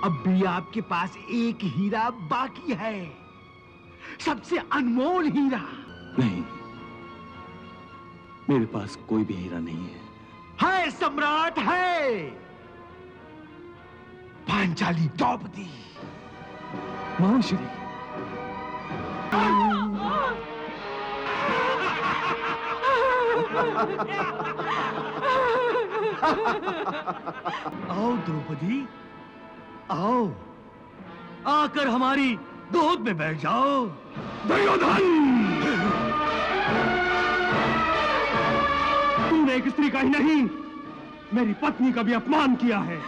अब भी आपके पास एक हीरा बाकी है, सबसे अनमोल हीरा। नहीं, मेरे पास कोई भी हीरा नहीं है। है सम्राट, है पांचाली द्रौपदी। महाश्री, आओ द्रौपदी, आओ, आकर हमारी गोद में बैठ जाओ। दुर्योधन! तूने एक स्त्री का ही नहीं, मेरी पत्नी का भी अपमान किया है।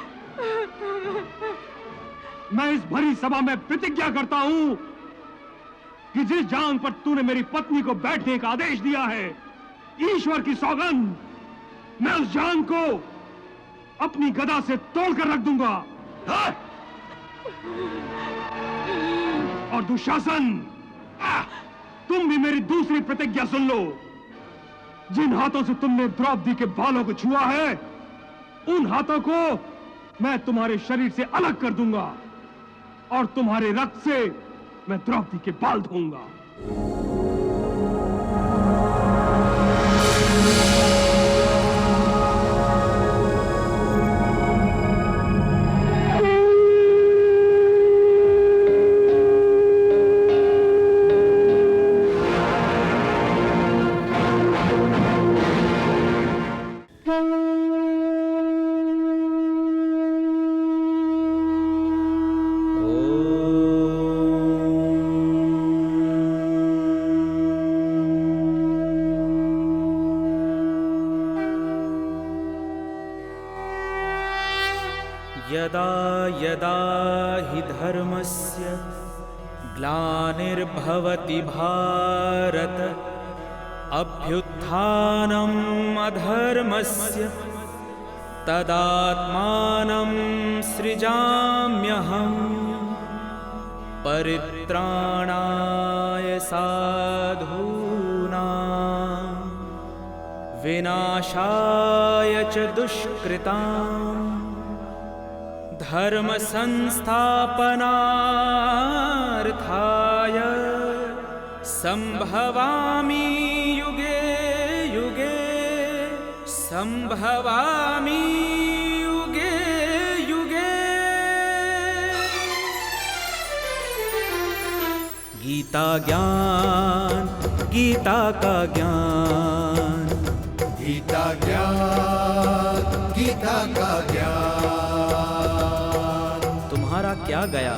मैं इस भरी सभा में प्रतिज्ञा करता हूं कि जिस जांग पर तूने मेरी पत्नी को बैठने का आदेश दिया है, ईश्वर की सौगंध, मैं उस जांग को अपनी गदा से तोड़कर रख दूंगा। और दुशासन, तुम भी मेरी दूसरी प्रतिज्ञा सुन लो। जिन हाथों से तुमने द्रौपदी के बालों को छुआ है, उन हाथों को मैं तुम्हारे शरीर से अलग कर दूंगा और तुम्हारे रक्त से मैं द्रौपदी के बाल धोऊंगा। यदा यदा हि धर्मस्य ग्लानिर्भवति भारत, अभ्युत्थानम् अधर्मस्य तदात्मानं सृजाम्यहम्। परित्राणाय साधूनां विनाशाय च दुष्कृताम्, धर्म संस्थापनार्थाय संभवामि युगे युगे, संभवामि युगे युगे। गीता ज्ञान, गीता का ज्ञान, गीता ज्ञान, गीता का ज्ञान। तुम्हारा क्या गया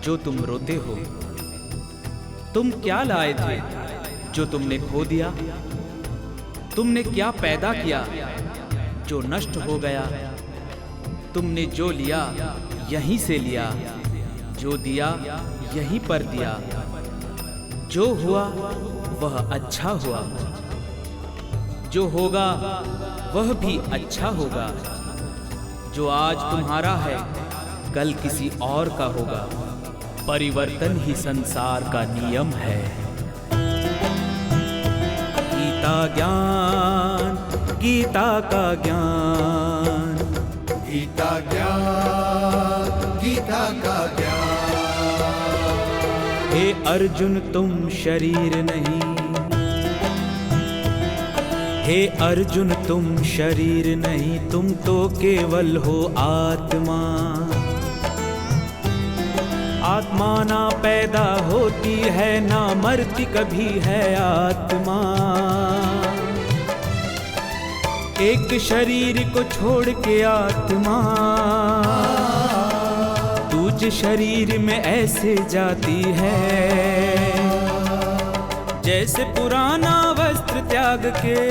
जो तुम रोते हो? तुम क्या लाए थे जो तुमने खो दिया? तुमने क्या पैदा किया जो नष्ट हो गया? तुमने जो लिया यहीं से लिया, जो दिया यहीं पर दिया। जो हुआ वह अच्छा हुआ, जो होगा वह भी अच्छा होगा। जो आज तुम्हारा है कल किसी और का होगा। परिवर्तन ही संसार का नियम है। गीता ज्ञान, गीता का ज्ञान, गीता ज्ञान, गीता का ज्ञान। हे अर्जुन तुम शरीर नहीं, हे अर्जुन तुम शरीर नहीं, तुम तो केवल हो आत्मा। आत्मा ना पैदा होती है ना मरती कभी है आत्मा। एक शरीर को छोड़ के आत्मा दूसरे शरीर में ऐसे जाती है, जैसे पुराना वस्त्र त्याग के,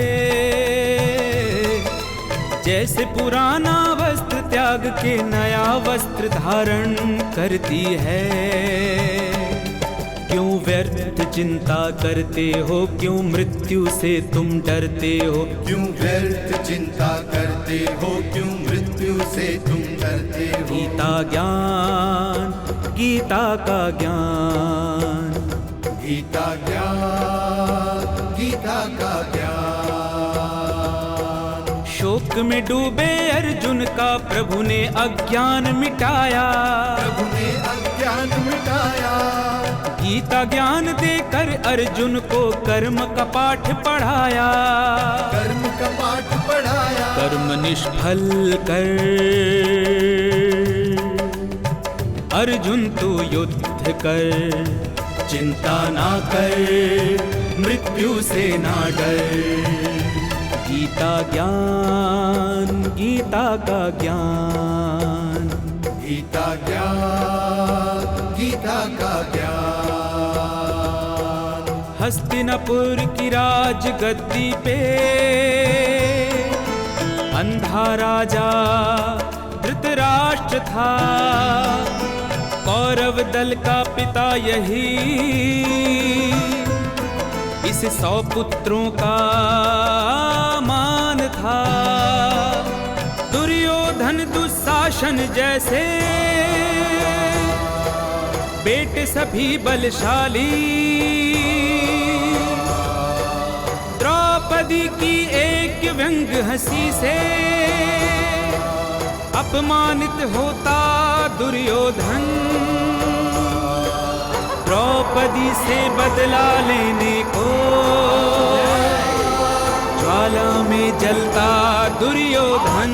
जैसे पुराना वस्त्र त्याग के नया वस्त्र धारण करती है। क्यों व्यर्थ चिंता करते हो, क्यों मृत्यु से तुम डरते हो? क्यों व्यर्थ चिंता करते हो, क्यों मृत्यु से तुम डरते हो? गीता ज्ञान, गीता का ज्ञान, गीता ज्ञान, गीता का ज्ञान। शोक शोक में डूबे अर्जुन का प्रभु ने अज्ञान मिटाया। प्रभु ने अज्ञान मिटाया। गीता ज्ञान देकर अर्जुन को कर्म का पाठ पढ़ाया। कर्म का पाठ पढ़ाया। कर्म निष्फल कर अर्जुन तू युद्ध कर, चिंता ना कर मृत्यु से ना डर। गीता ज्ञान, गीता का ज्ञान, गीता ज्ञान, गीता का ज्ञान। हस्तिनापुर की राज गद्दी पे अंधा राजा धृतराष्ट्र था। कौरव दल का पिता यही इस 100 पुत्रों का मान था। दुर्योधन दुशासन जैसे बेटे सभी बलशाली। द्रौपदी की एक व्यंग हंसी से अपमानित होता दुर्योधन। द्रौपदी से बदला लेने को ज्वाला में जलता दुर्योधन।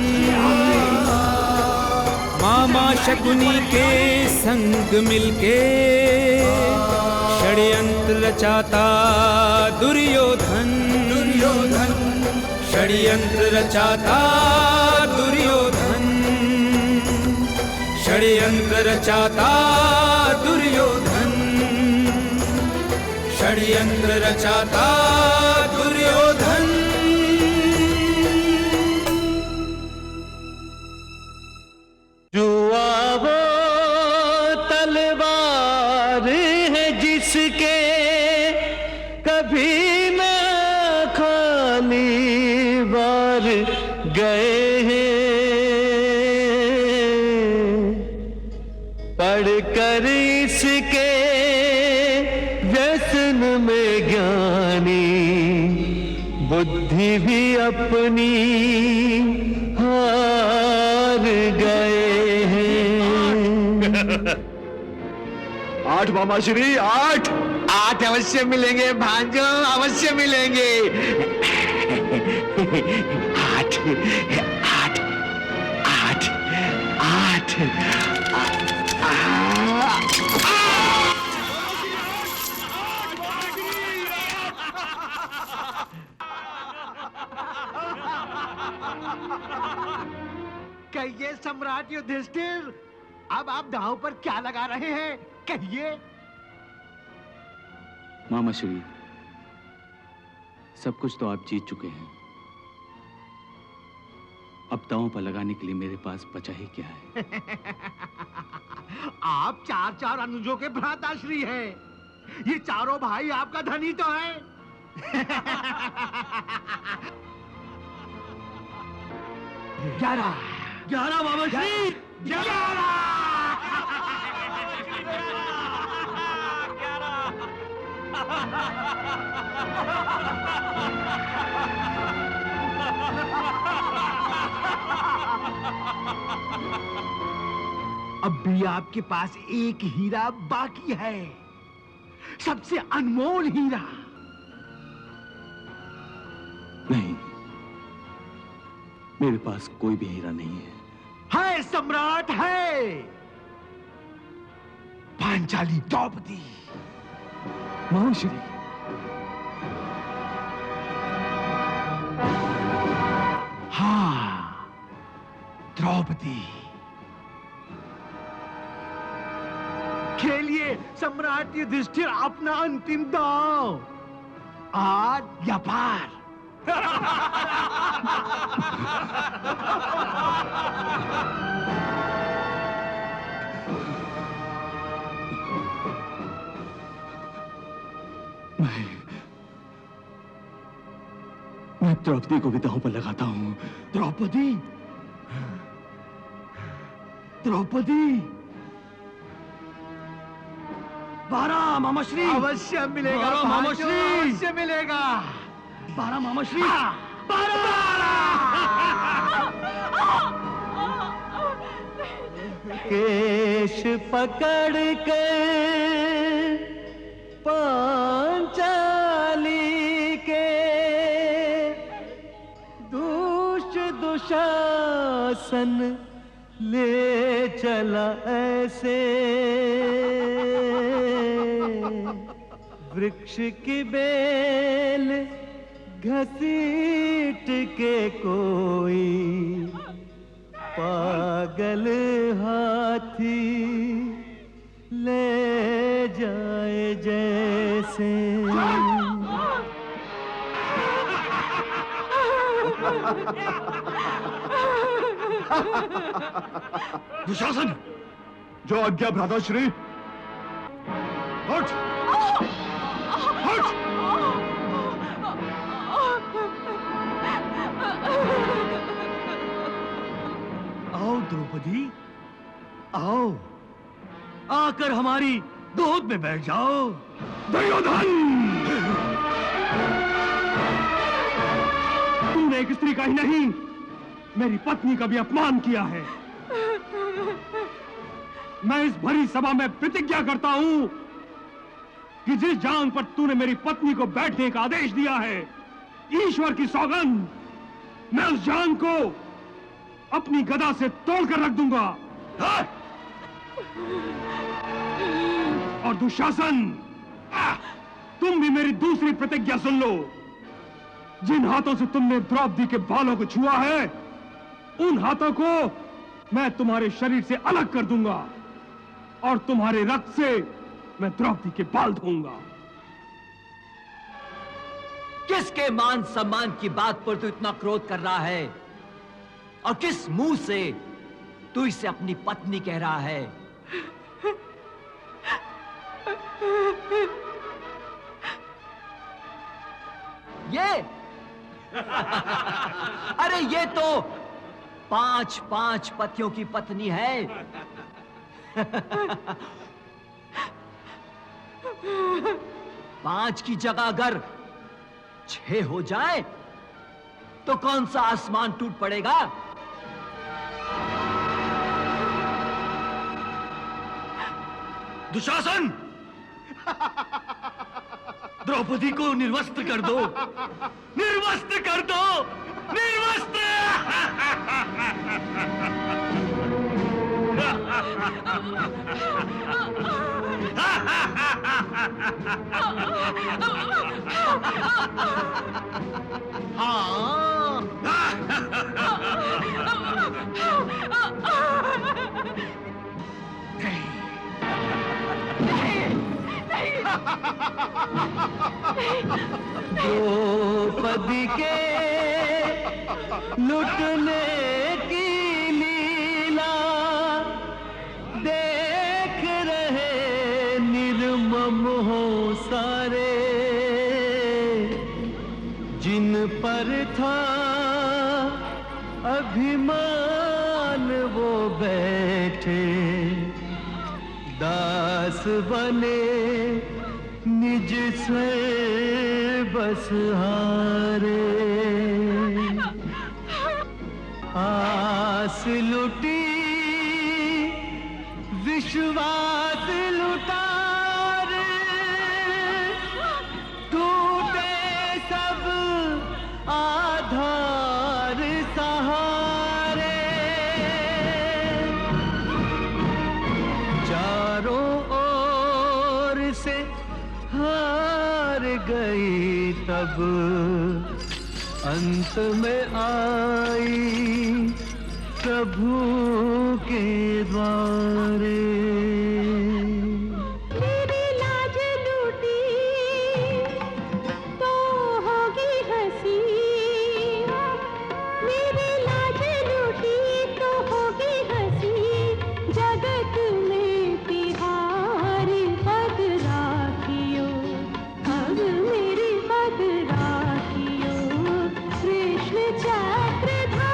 मामा शकुनी के संग मिलके षड्यंत्र रचाता दुर्योधन। दुर्योधन षड्यंत्र रचाता दुर्योधन। षड्यंत्र रचाता दुर्योधन। षड्यंत्र रचाता दुर्योधन। जुआ वो तलवार है जिसके कभी न खाली बार गए हैं। पढ़कर इसके व्यसन में ज्ञानी बुद्धि भी अपनी हार गए हैं। 8 मामा श्री 8 अवश्य मिलेंगे भांजो, अवश्य मिलेंगे। 8 8 8 8 कहिए सम्राट युधिष्ठिर, अब आप दांव पर क्या लगा रहे हैं? कहिए। मामा श्री, सब कुछ तो आप जीत चुके हैं। अब दांव पर लगाने के लिए मेरे पास बचा ही क्या है? आप 4 अनुजों के भ्राताश्री हैं। ये चारों भाई आपका धनी तो है। 11 मामा श्री 11। अब भी आपके पास एक हीरा बाकी है, सबसे अनमोल हीरा। नहीं, मेरे पास कोई भी हीरा नहीं है। है सम्राट, है पांचाली द्रौपदी। मामा श्री, हाँ द्रौपदी। खेलिए सम्राट युधिष्ठिर अपना अंतिम दांव, आज या पार। मैं द्रौपदी को भी दांव पर लगाता हूं। द्रौपदी, द्रौपदी 12 मामा श्री, अवश्य मिलेगा 12 मामा श्री। अवश्य मिलेगा। 12 मामा श्री। केश पकड़ कर पांचाली के दुशासन ले चला ऐसे, वृक्ष की बेल घसीट के कोई पागल हाथी ले जाए जैसे। दुशासन, जो आज्ञा भ्राताश्री। हट! हट! आओ द्रौपदी, आओ, आकर हमारी गोद में बैठ जाओ। दुर्योधन! तुमने एक स्त्री का ही नहीं, मेरी पत्नी का भी अपमान किया है। मैं इस भरी सभा में प्रतिज्ञा करता हूं कि जिस जांग पर तूने मेरी पत्नी को बैठने का आदेश दिया है, ईश्वर की सौगंध, मैं उस जांग को अपनी गदा से तोड़कर रख दूंगा। और दुशासन, तुम भी मेरी दूसरी प्रतिज्ञा सुन लो। जिन हाथों से तुमने द्रौपदी के बालों को छुआ है, उन हाथों को मैं तुम्हारे शरीर से अलग कर दूंगा और तुम्हारे रक्त से मैं द्रौपदी के बाल धोऊंगा। किसके मान सम्मान की बात पर तू इतना क्रोध कर रहा है और किस मुंह से तू इसे अपनी पत्नी कह रहा है? ये अरे ये तो 5 पतियों की पत्नी है। 5 की जगह अगर 6 हो जाए तो कौन सा आसमान टूट पड़ेगा? दुशासन, द्रौपदी को निर्वस्त्र कर दो, निर्वस्त्र कर दो, निर्वस्त्र। द्रौपदी के लुटने की लीला देख रहे निर्मम हो सारे, जिन पर था अभिमान वो बैठे दास बने निज से बस हारे। आस लुटी विश्वास लुटा रे, टूटे सब आधार सहारे। चारों ओर से हार गई तब अंत में आई प्रभु के द्वारे। मेरी लाज लूटी तो होगी हंसी, मेरी लाज लूटी तो होगी हंसी, जगत में तिहारी पद राखियो, अब मेरी पद राखियो, कृष्ण चक्रधारी।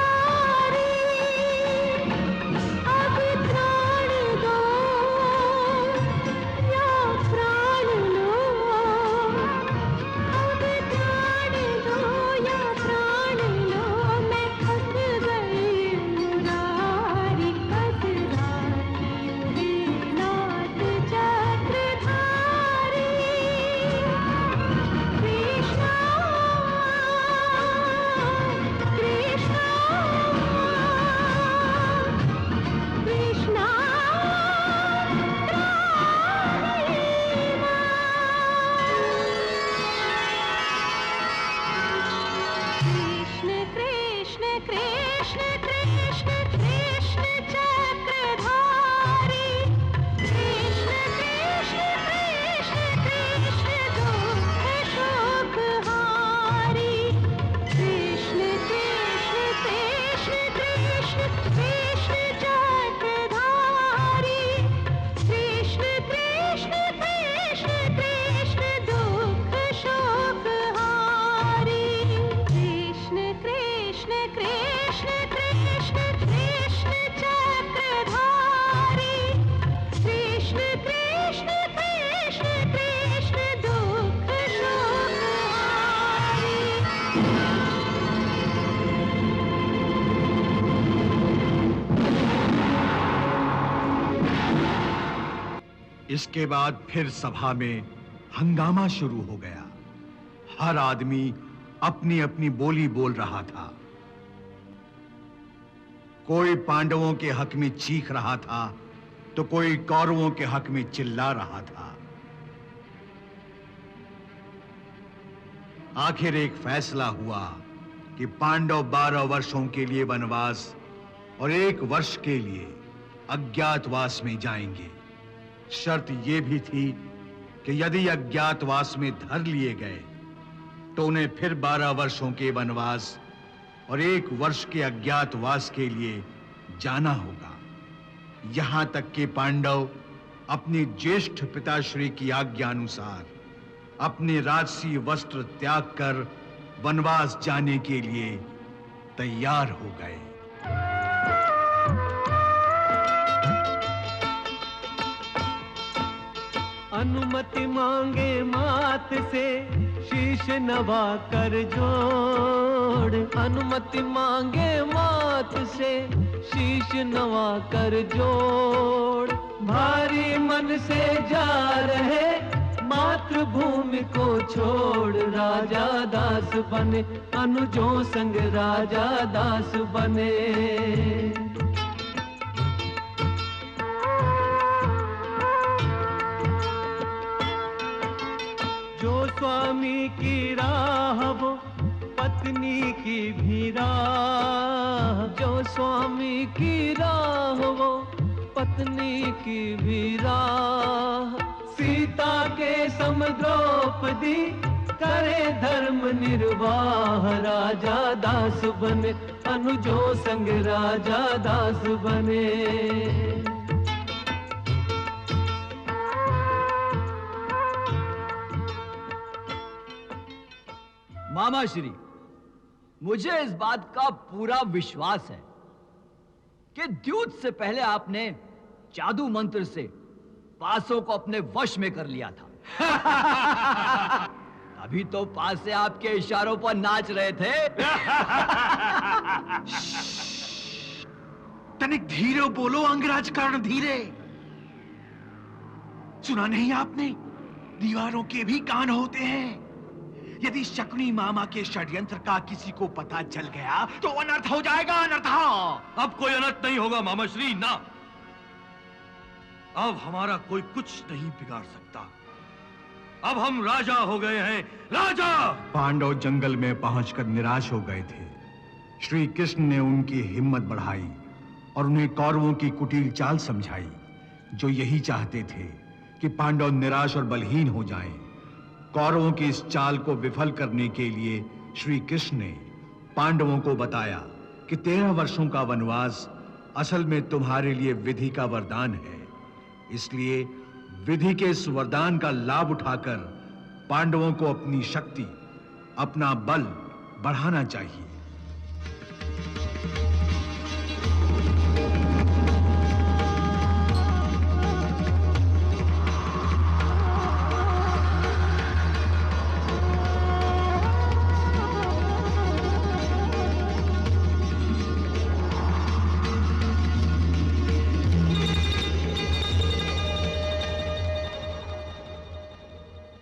अब प्राण दो इसके बाद फिर सभा में हंगामा शुरू हो गया। हर आदमी अपनी अपनी बोली बोल रहा था। कोई पांडवों के हक में चीख रहा था तो कोई कौरवों के हक में चिल्ला रहा था। आखिर एक फैसला हुआ कि पांडव 12 वर्षों के लिए वनवास और 1 वर्ष के लिए अज्ञातवास में जाएंगे। शर्त यह भी थी कि यदि अज्ञातवास में धर लिए गए तो उन्हें फिर 12 वर्षों के वनवास और 1 वर्ष के अज्ञातवास के लिए जाना होगा। यहां तक कि पांडव अपने ज्येष्ठ पिताश्री की आज्ञा अनुसार अपने राजसी वस्त्र त्याग कर वनवास जाने के लिए तैयार हो गए। अनुमति मांगे मात से शीश नवा कर जोड़। अनुमति मांगे मात से शीश नवा कर जोड़। भारी मन से जा रहे मातृभूमि को छोड़। राजा दास बने अनुजों संग राजा दास बने। जो स्वामी की राह वो पत्नी की भी राह। जो स्वामी की राह वो पत्नी की भी राह। सीता के सम द्रौपदी करे धर्म निर्वाह। राजा दास बने अनुजों संग राजा दास बने। मामा श्री, मुझे इस बात का पूरा विश्वास है कि द्यूत से पहले आपने जादू मंत्र से पासों को अपने वश में कर लिया था। अभी तो पासे आपके इशारों पर नाच रहे थे। तनिक धीरे बोलो अंगराज कर्ण, धीरे। सुना नहीं आपने? दीवारों के भी कान होते हैं। यदि शकुनी मामा के षड्यंत्र का किसी को पता चल गया तो अनर्थ हो जाएगा, अनर्थ। अब कोई अनर्थ नहीं होगा मामा श्री, ना। अब हमारा कोई कुछ नहीं बिगाड़ सकता। अब हम राजा हो गए हैं, राजा। पांडव जंगल में पहुंचकर निराश हो गए थे। श्री कृष्ण ने उनकी हिम्मत बढ़ाई और उन्हें कौरवों की कुटिल चाल समझाई, जो यही चाहते थे कि पांडव निराश और बलहीन हो जाएं। कौरवों की इस चाल को विफल करने के लिए श्री कृष्ण ने पांडवों को बताया कि 13 वर्षों का वनवास असल में तुम्हारे लिए विधि का वरदान है। इसलिए विधि के इस वरदान का लाभ उठाकर पांडवों को अपनी शक्ति, अपना बल बढ़ाना चाहिए।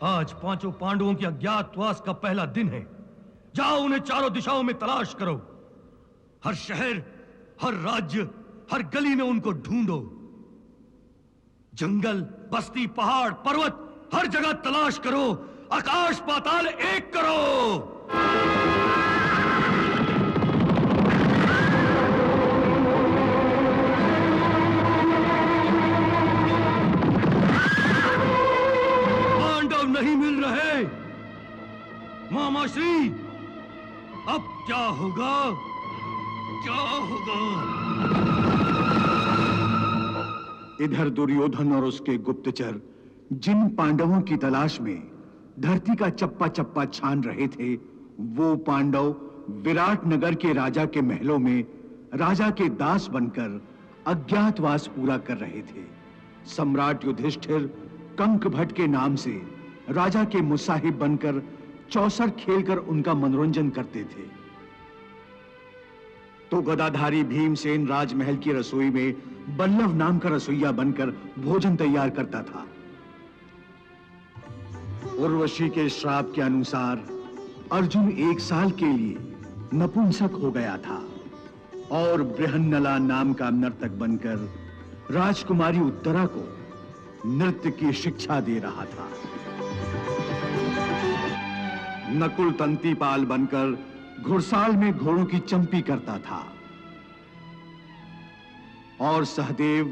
आज 5 पांडवों की अज्ञातवास का पहला दिन है। जाओ उन्हें चारों दिशाओं में तलाश करो। हर शहर, हर राज्य, हर गली में उनको ढूंढो। जंगल, बस्ती, पहाड़, पर्वत, हर जगह तलाश करो। आकाश पाताल एक करो। नहीं मिल रहे। मामा श्री, अब क्या होगा? क्या होगा? इधर दुर्योधन और उसके गुप्तचर जिन पांडवों की तलाश में धरती का चप्पा चप्पा छान रहे थे, वो पांडव विराट नगर के राजा के महलों में राजा के दास बनकर अज्ञातवास पूरा कर रहे थे। सम्राट युधिष्ठिर कंकभट्ट के नाम से राजा के मुसाहिब बनकर चौसर खेलकर उनका मनोरंजन करते थे। तो गदाधारी भीमसेन राजमहल की रसोई में बल्लभ नाम का रसोइया बनकर भोजन तैयार करता था। उर्वशी के श्राप के अनुसार अर्जुन 1 साल के लिए नपुंसक हो गया था और बृहन्नला नाम का नर्तक बनकर राजकुमारी उत्तरा को नृत्य की शिक्षा दे रहा था। नकुल तंतीपाल बनकर घुड़साल में घोड़ों की चंपी करता था और सहदेव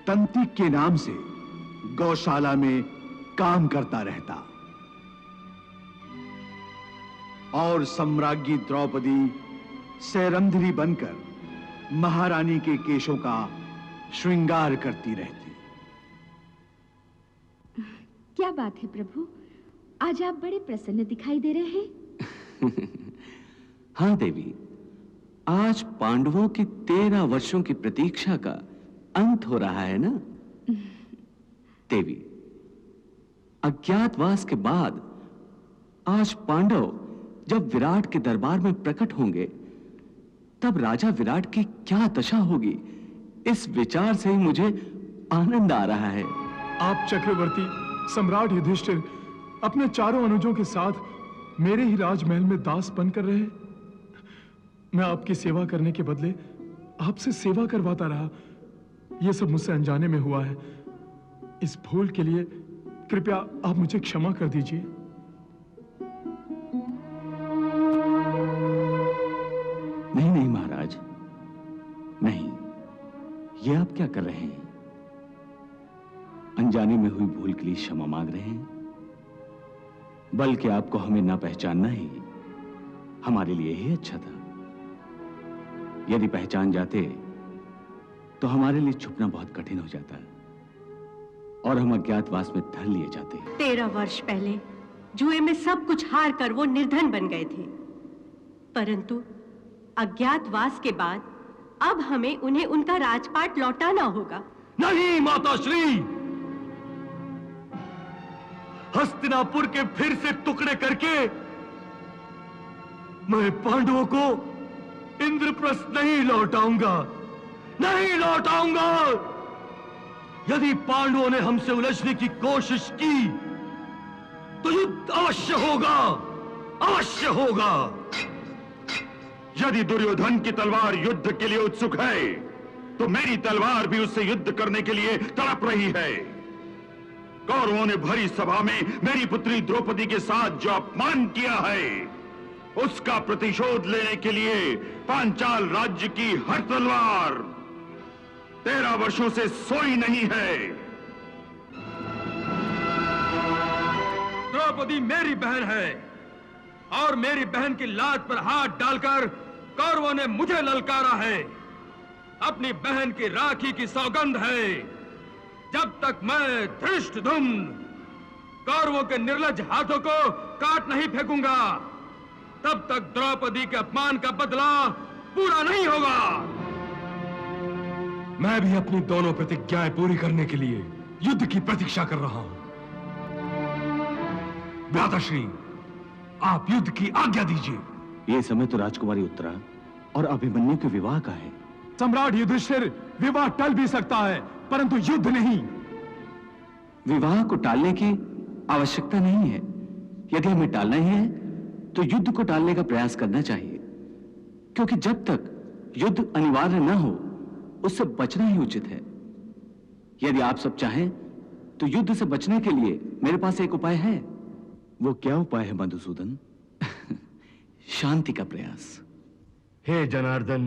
तंतिक के नाम से गौशाला में काम करता रहता और सम्राज्ञी द्रौपदी सैरंध्री बनकर महारानी के केशों का श्रृंगार करती रहती। क्या बात है प्रभु, आज आप बड़े प्रसन्न दिखाई दे रहे हैं। हाँ देवी, आज पांडवों की 13 वर्षों की प्रतीक्षा का अंत हो रहा है ना। देवी, अज्ञातवास के बाद आज पांडव जब विराट के दरबार में प्रकट होंगे तब राजा विराट की क्या दशा होगी, इस विचार से ही मुझे आनंद आ रहा है। आप चक्रवर्ती सम्राट युधिष्ठिर अपने चारों अनुजों के साथ मेरे ही राजमहल में दास बनकर रहे। मैं आपकी सेवा करने के बदले आपसे सेवा करवाता रहा। यह सब मुझसे अनजाने में हुआ है। इस भूल के लिए कृपया आप मुझे क्षमा कर दीजिए। नहीं नहीं महाराज, नहीं, ये आप क्या कर रहे हैं? अनजाने में हुई भूल के लिए क्षमा मांग रहे हैं, बल्कि आपको हमें ना पहचानना ही हमारे लिए ही अच्छा था। यदि पहचान जाते तो हमारे लिए छुपना बहुत कठिन हो जाता और हम अज्ञातवास में धर लिए जाते। 13 वर्ष पहले जुए में सब कुछ हार कर वो निर्धन बन गए थे, परंतु अज्ञातवास के बाद अब हमें उन्हें उनका राजपाट लौटाना होगा। नहीं माताश्री, हस्तिनापुर के फिर से टुकड़े करके मैं पांडवों को इंद्रप्रस्थ नहीं लौटाऊंगा, नहीं लौटाऊंगा। यदि पांडवों ने हमसे उलझने की कोशिश की तो युद्ध अवश्य होगा, अवश्य होगा। यदि दुर्योधन की तलवार युद्ध के लिए उत्सुक है तो मेरी तलवार भी उससे युद्ध करने के लिए तड़प रही है। कौरवों ने भरी सभा में मेरी पुत्री द्रौपदी के साथ जो अपमान किया है उसका प्रतिशोध लेने के लिए पांचाल राज्य की हर तलवार 13 वर्षों से सोई नहीं है। द्रौपदी मेरी बहन है और मेरी बहन की लात पर हाथ डालकर कौरवों ने मुझे ललकारा है। अपनी बहन की राखी की सौगंध है, जब तक मैं धृष्टद्युम्न कौरवों के निर्लज्ज हाथों को काट नहीं फेंकूंगा तब तक द्रौपदी के अपमान का बदला पूरा नहीं होगा। मैं भी अपनी दोनों प्रतिज्ञाएं पूरी करने के लिए युद्ध की प्रतीक्षा कर रहा हूं। भ्राताश्री, आप युद्ध की आज्ञा दीजिए। ये समय तो राजकुमारी उत्तरा और अभिमन्यु के विवाह का है। सम्राट युधिष्ठिर, विवाह टल भी सकता है परंतु युद्ध नहीं। विवाह को टालने की आवश्यकता नहीं है। यदि हमें टालना ही है तो युद्ध को टालने का प्रयास करना चाहिए, क्योंकि जब तक युद्ध अनिवार्य न हो उससे बचना ही उचित है। यदि आप सब चाहें तो युद्ध से बचने के लिए मेरे पास एक उपाय है। वो क्या उपाय है मधुसूदन? शांति का प्रयास। हे जनार्दन,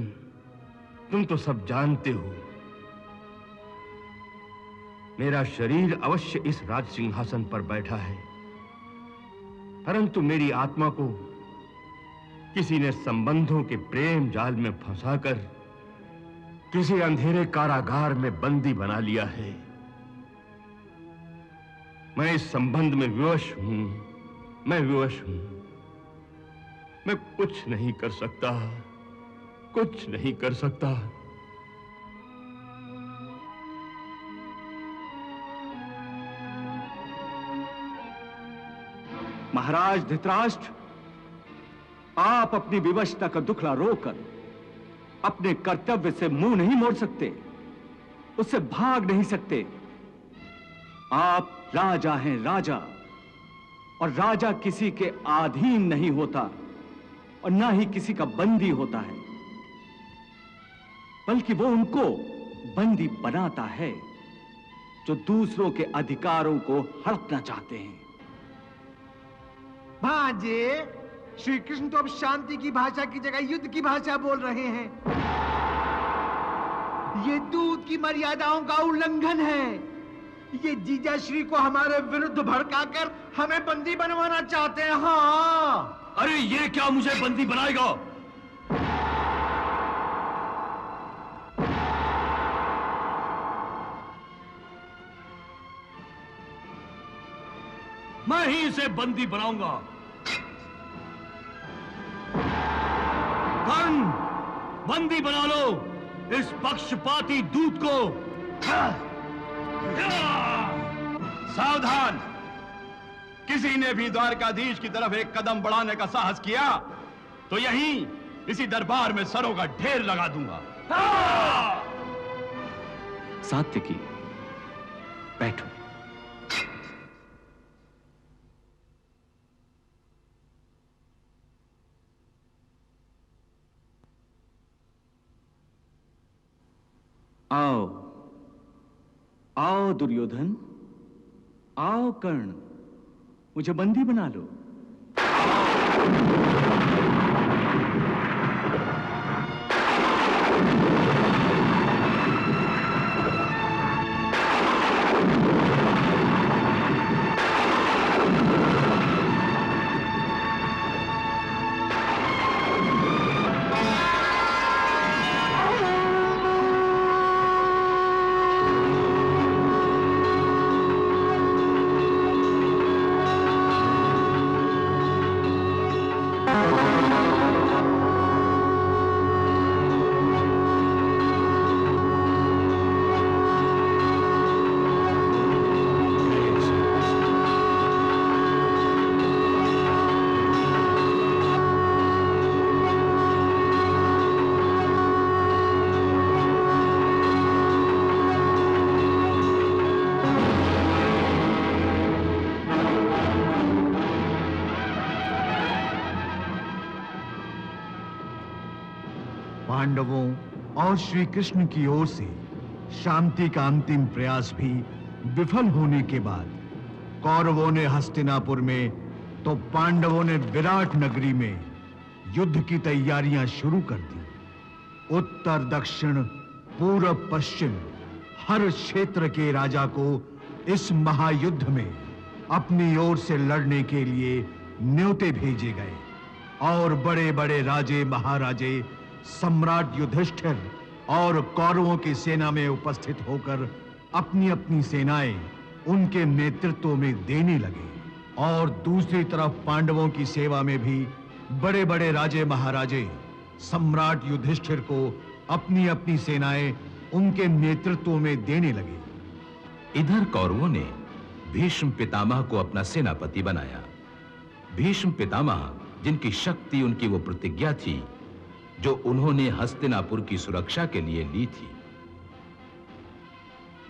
तुम तो सब जानते हो, मेरा शरीर अवश्य इस राज सिंहासन पर बैठा है, परंतु मेरी आत्मा को किसी ने संबंधों के प्रेम जाल में फंसाकर किसी अंधेरे कारागार में बंदी बना लिया है। मैं इस संबंध में विवश हूं, मैं विवश हूं। मैं कुछ नहीं कर सकता, कुछ नहीं कर सकता। महाराज धृतराष्ट्र, आप अपनी विवशता का दुखड़ा रोककर अपने कर्तव्य से मुंह नहीं मोड़ सकते, उससे भाग नहीं सकते। आप राजा हैं, राजा, और राजा किसी के अधीन नहीं होता और ना ही किसी का बंदी होता है, बल्कि वो उनको बंदी बनाता है जो दूसरों के अधिकारों को हड़पना चाहते हैं। भांजे, श्री कृष्ण तो अब शांति की भाषा की जगह युद्ध की भाषा बोल रहे हैं। ये दूत की मर्यादाओं का उल्लंघन है। ये जीजा श्री को हमारे विरुद्ध भड़काकर हमें बंदी बनवाना चाहते हैं। हाँ, अरे ये क्या मुझे बंदी बनाएगा? मैं ही इसे बंदी बनाऊंगा। कर्ण, बंदी बना लो इस पक्षपाती दूत को। सावधान! किसी ने भी द्वारकाधीश की तरफ एक कदम बढ़ाने का साहस किया तो यहीं इसी दरबार में सरों का ढेर लगा दूंगा। सात्यकी, बैठो। आओ आओ दुर्योधन, आओ कर्ण, मुझे बंदी बना लो। पांडवों और श्री कृष्ण की ओर से शांति का अंतिम प्रयास भी विफल होने के बाद कौरवों ने हस्तिनापुर में तो पांडवों ने विराट नगरी में युद्ध की तैयारियां शुरू कर दी। उत्तर दक्षिण पूर्व पश्चिम हर क्षेत्र के राजा को इस महायुद्ध में अपनी ओर से लड़ने के लिए न्योते भेजे गए और बड़े-बड़े राजे महाराजे सम्राट युधिष्ठिर और कौरवों की सेना में उपस्थित होकर अपनी-अपनी सेनाएं उनके नेतृत्व में देने लगे। और दूसरी तरफ पांडवों की सेवा में भी बड़े-बड़े राजे महाराजे सम्राट युधिष्ठिर को अपनी-अपनी सेनाएं उनके नेतृत्व में देने लगे। इधर कौरवों ने भीष्म पितामह को अपना सेनापति बनाया। भीष्म पितामह, जिनकी शक्ति उनकी वो प्रतिज्ञा थी जो उन्होंने हस्तिनापुर की सुरक्षा के लिए ली थी।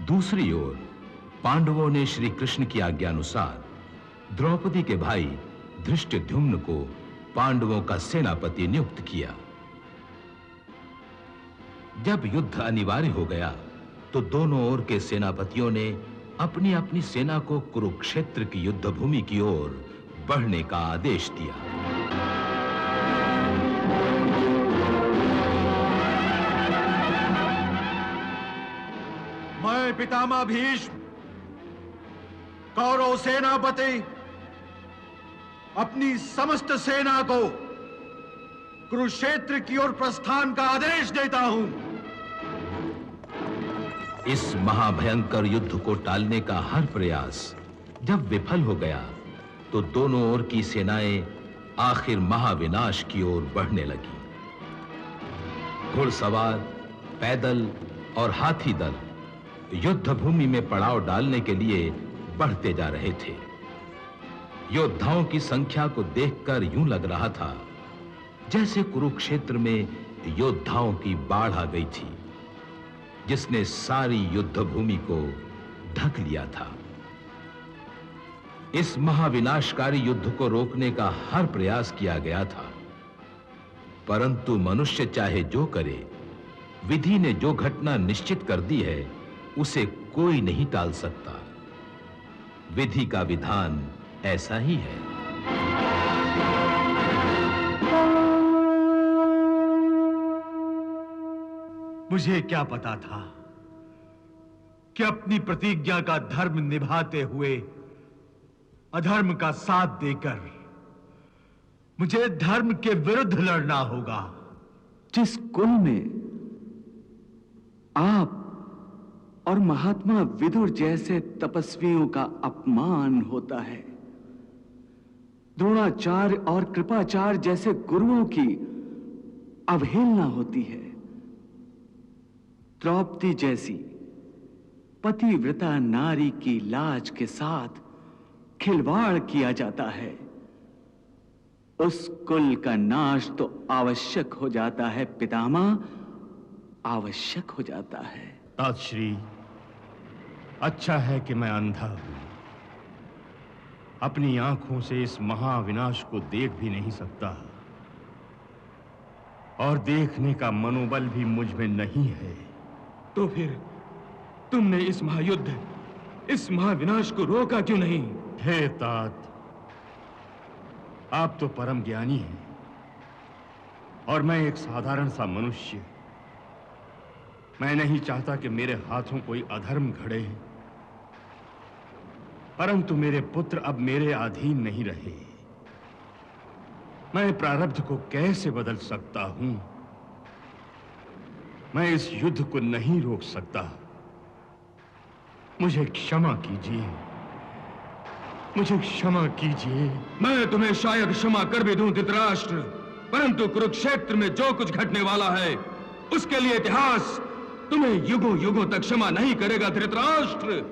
दूसरी ओर पांडवों ने श्री कृष्ण की आज्ञा अनुसार द्रौपदी के भाई धृष्टद्युम्न को पांडवों का सेनापति नियुक्त किया। जब युद्ध अनिवार्य हो गया तो दोनों ओर के सेनापतियों ने अपनी अपनी सेना को कुरुक्षेत्र की युद्ध भूमि की ओर बढ़ने का आदेश दिया। मैं पितामह भीष्म, कौरव सेनापति, अपनी समस्त सेना को कुरुक्षेत्र की ओर प्रस्थान का आदेश देता हूं। इस महाभयंकर युद्ध को टालने का हर प्रयास जब विफल हो गया तो दोनों ओर की सेनाएं आखिर महाविनाश की ओर बढ़ने लगी। घुड़सवार, पैदल और हाथी दल युद्ध भूमि में पड़ाव डालने के लिए बढ़ते जा रहे थे। योद्धाओं की संख्या को देखकर यूं लग रहा था जैसे कुरुक्षेत्र में योद्धाओं की बाढ़ आ गई थी, जिसने सारी युद्ध भूमि को ढक लिया था। इस महाविनाशकारी युद्ध को रोकने का हर प्रयास किया गया था, परंतु मनुष्य चाहे जो करे, विधि ने जो घटना निश्चित कर दी है उसे कोई नहीं टाल सकता। विधि का विधान ऐसा ही है। मुझे क्या पता था कि अपनी प्रतिज्ञा का धर्म निभाते हुए अधर्म का साथ देकर मुझे धर्म के विरुद्ध लड़ना होगा। जिस कुल में आप और महात्मा विदुर जैसे तपस्वियों का अपमान होता है, द्रोणाचार्य और कृपाचार्य जैसे गुरुओं की अवहेलना होती है, द्रौपदी जैसी पतिव्रता नारी की लाज के साथ खिलवाड़ किया जाता है, उस कुल का नाश तो आवश्यक हो जाता है पितामह, आवश्यक हो जाता है। तातश्री, अच्छा है कि मैं अंधा हूं, अपनी आंखों से इस महाविनाश को देख भी नहीं सकता, और देखने का मनोबल भी मुझ में नहीं है। तो फिर तुमने इस महायुद्ध, इस महाविनाश को रोका क्यों नहीं? हे तात, आप तो परम ज्ञानी हैं और मैं एक साधारण सा मनुष्य। मैं नहीं चाहता कि मेरे हाथों कोई अधर्म घड़े, परंतु मेरे पुत्र अब मेरे अधीन नहीं रहे। मैं प्रारब्ध को कैसे बदल सकता हूं? मैं इस युद्ध को नहीं रोक सकता। मुझे क्षमा कीजिए, मुझे क्षमा कीजिए। मैं तुम्हें शायद क्षमा कर भी दूं धृतराष्ट्र, परंतु कुरुक्षेत्र में जो कुछ घटने वाला है उसके लिए इतिहास तुम्हें युगों युगों तक क्षमा नहीं करेगा धृतराष्ट्र।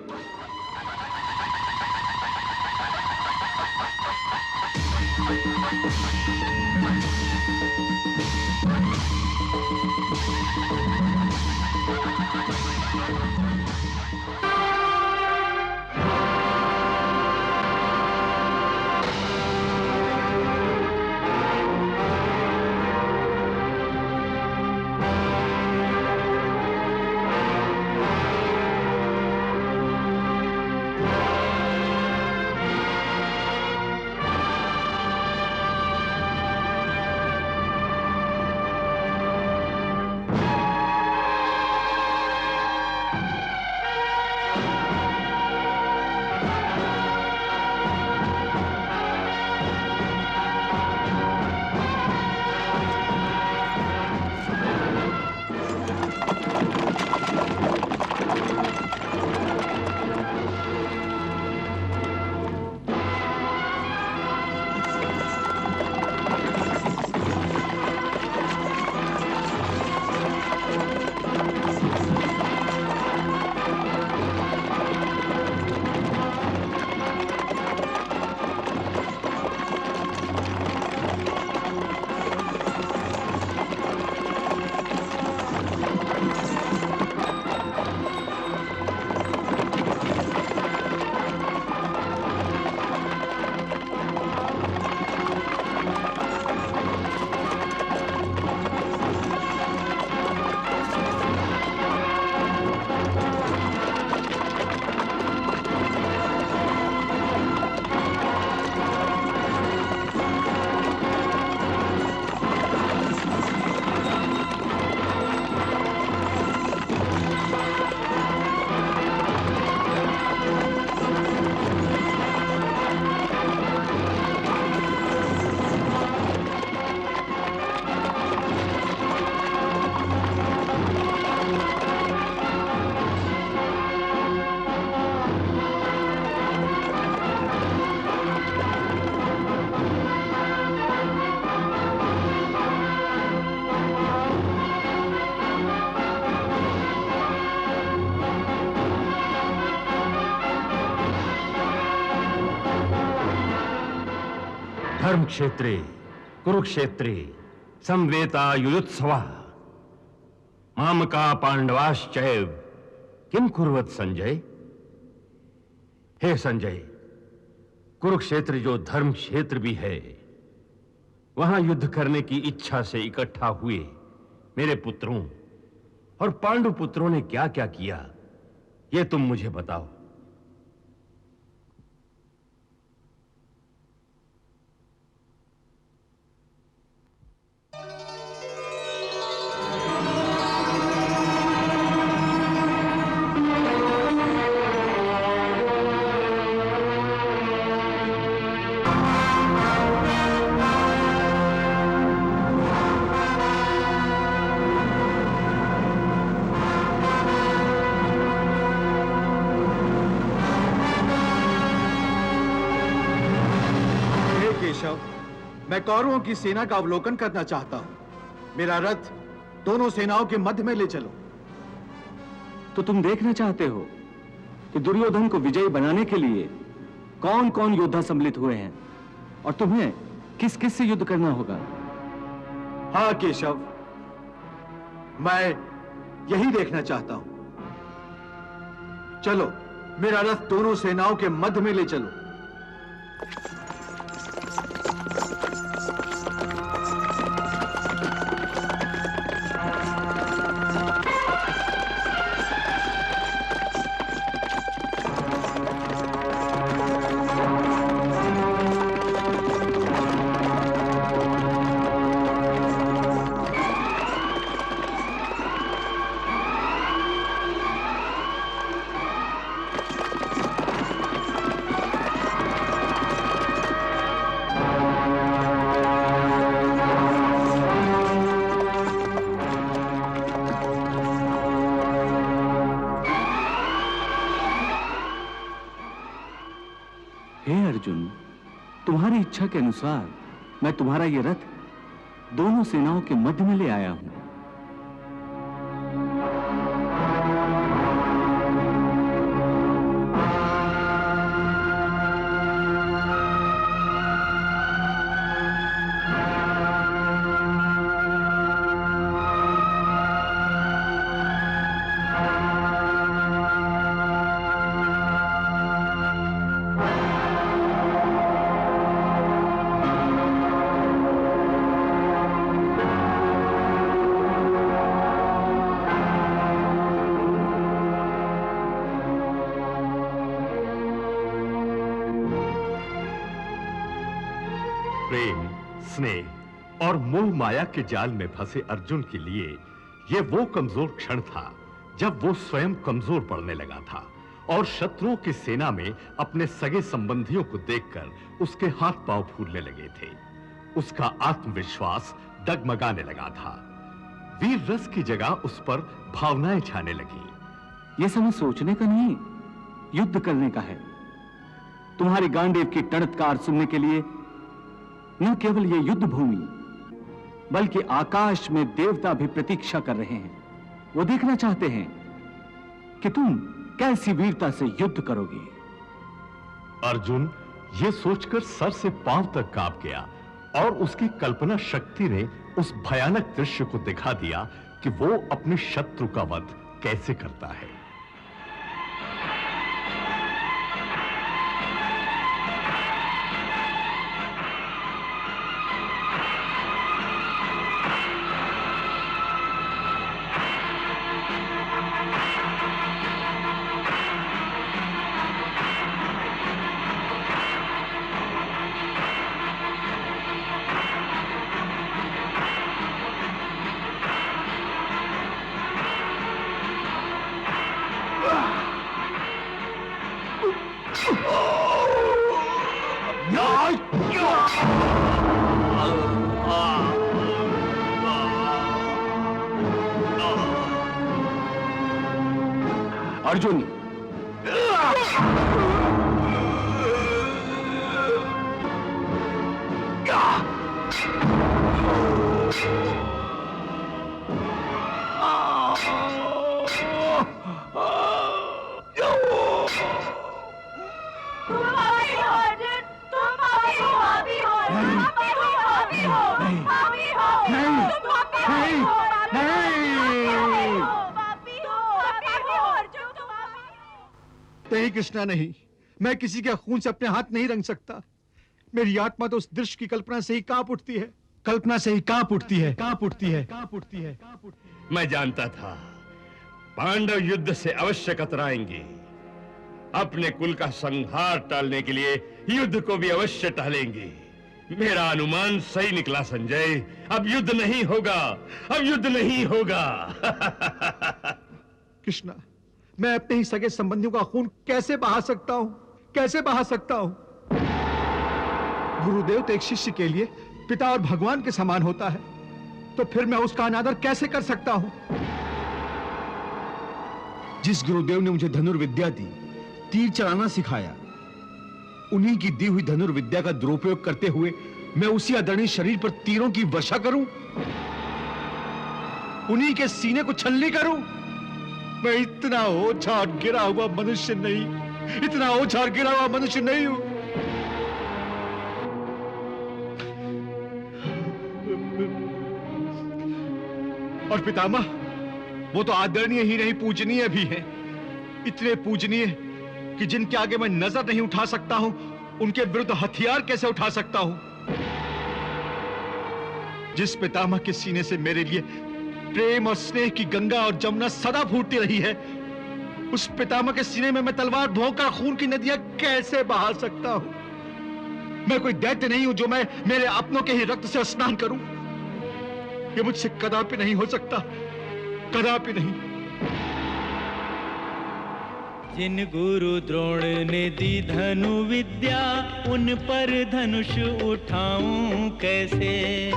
धर्म क्षेत्रे, कुरुक्षेत्रे संवेता युयुत्सवा मामका पांडवाश्चैव किम कुर्वत संजय। हे संजय, कुरुक्षेत्र जो धर्म क्षेत्र भी है, वहां युद्ध करने की इच्छा से इकट्ठा हुए मेरे पुत्रों और पांडु पुत्रों ने क्या क्या किया, यह तुम मुझे बताओ। मैं कौरवों की सेना का अवलोकन करना चाहता हूं। मेरा रथ दोनों सेनाओं के मध्य में ले चलो। तो तुम देखना चाहते हो कि दुर्योधन को विजयी बनाने के लिए कौन कौन योद्धा सम्मिलित हुए हैं और तुम्हें किस किस से युद्ध करना होगा? हाँ केशव, मैं यही देखना चाहता हूं। चलो, मेरा रथ दोनों सेनाओं के मध्य में ले चलो। तुम्हारी इच्छा के अनुसार मैं तुम्हारा यह रथ दोनों सेनाओं के मध्य में ले आया हूं। प्रेम, स्नेह और मोह माया के जाल में फंसे अर्जुन के लिए यह वो कमजोर क्षण था जब वो स्वयं कमजोर पड़ने लगा था और शत्रुओं की सेना में अपने सगे संबंधियों को देखकर उसके हाथ पांव फूलने लगे थे। उसका आत्मविश्वास डगमगाने लगा था। वीर रस की जगह उस पर भावनाएं छाने लगी। यह समय सोचने का नहीं, युद्ध करने का है। तुम्हारी गांडीव की टड़त्कार सुनने के लिए न केवल ये युद्ध भूमि बल्कि आकाश में देवता भी प्रतीक्षा कर रहे हैं। वो देखना चाहते हैं कि तुम कैसी वीरता से युद्ध करोगे। अर्जुन ये सोचकर सर से पांव तक कांप गया और उसकी कल्पना शक्ति ने उस भयानक दृश्य को दिखा दिया कि वो अपने शत्रु का वध कैसे करता है। अर्जुन, तुम नहीं कृष्णा, नहीं। मैं किसी के खून से अपने हाथ नहीं रंग सकता। मेरी आत्मा तो उस दृश्य की कल्पना से ही कांप उठती है, कल्पना से ही कांप उठती है, कांप उठती है, कांप उठती है, कांप उठती है। मैं जानता था पांडव युद्ध से अवश्य कतराएंगे। अपने कुल का संहार टालने के लिए युद्ध को भी अवश्य टालेंगे। मेरा अनुमान सही निकला संजय। अब युद्ध नहीं होगा, अब युद्ध नहीं होगा। कृष्णा, मैं अपने ही सगे संबंधियों का खून कैसे बहा सकता हूं, कैसे बहा सकता हूं? गुरुदेव तो एक शिष्य के लिए पिता और भगवान के समान होता है, तो फिर मैं उसका अनादर कैसे कर सकता हूं? जिस गुरुदेव ने मुझे धनुर्विद्या दी, तीर चलाना सिखाया, उन्हीं की दी हुई धनुर्विद्या का दुरुपयोग करते हुए मैं उसी आदरणीय शरीर पर तीरों की वर्षा करूं, उन्हीं के सीने को छलनी करूं? मैं इतना ओछा गिरा हुआ मनुष्य नहीं, इतना ओछा गिरा हुआ मनुष्य नहीं हूं। और पितामह, वो तो आदरणीय ही नहीं पूजनीय भी हैं। इतने पूजनीय कि जिनके आगे मैं नजर नहीं उठा सकता हूं, उनके विरुद्ध हथियार कैसे उठा सकता हूं? जिस पितामह के सीने से मेरे लिए प्रेम और स्नेह की गंगा और जमुना सदा फूटती रही है, उस पितामह के सीने में मैं तलवार धोकर खून की नदियां कैसे बहा सकता हूं? मैं कोई दैत्य नहीं हूं जो मैं मेरे अपनों के ही रक्त से स्नान करूं। ये मुझसे कदापि नहीं हो सकता, कदापि नहीं। जिन गुरु द्रोण ने दी धनु विद्या, उन पर धनुष उठाऊं कैसे?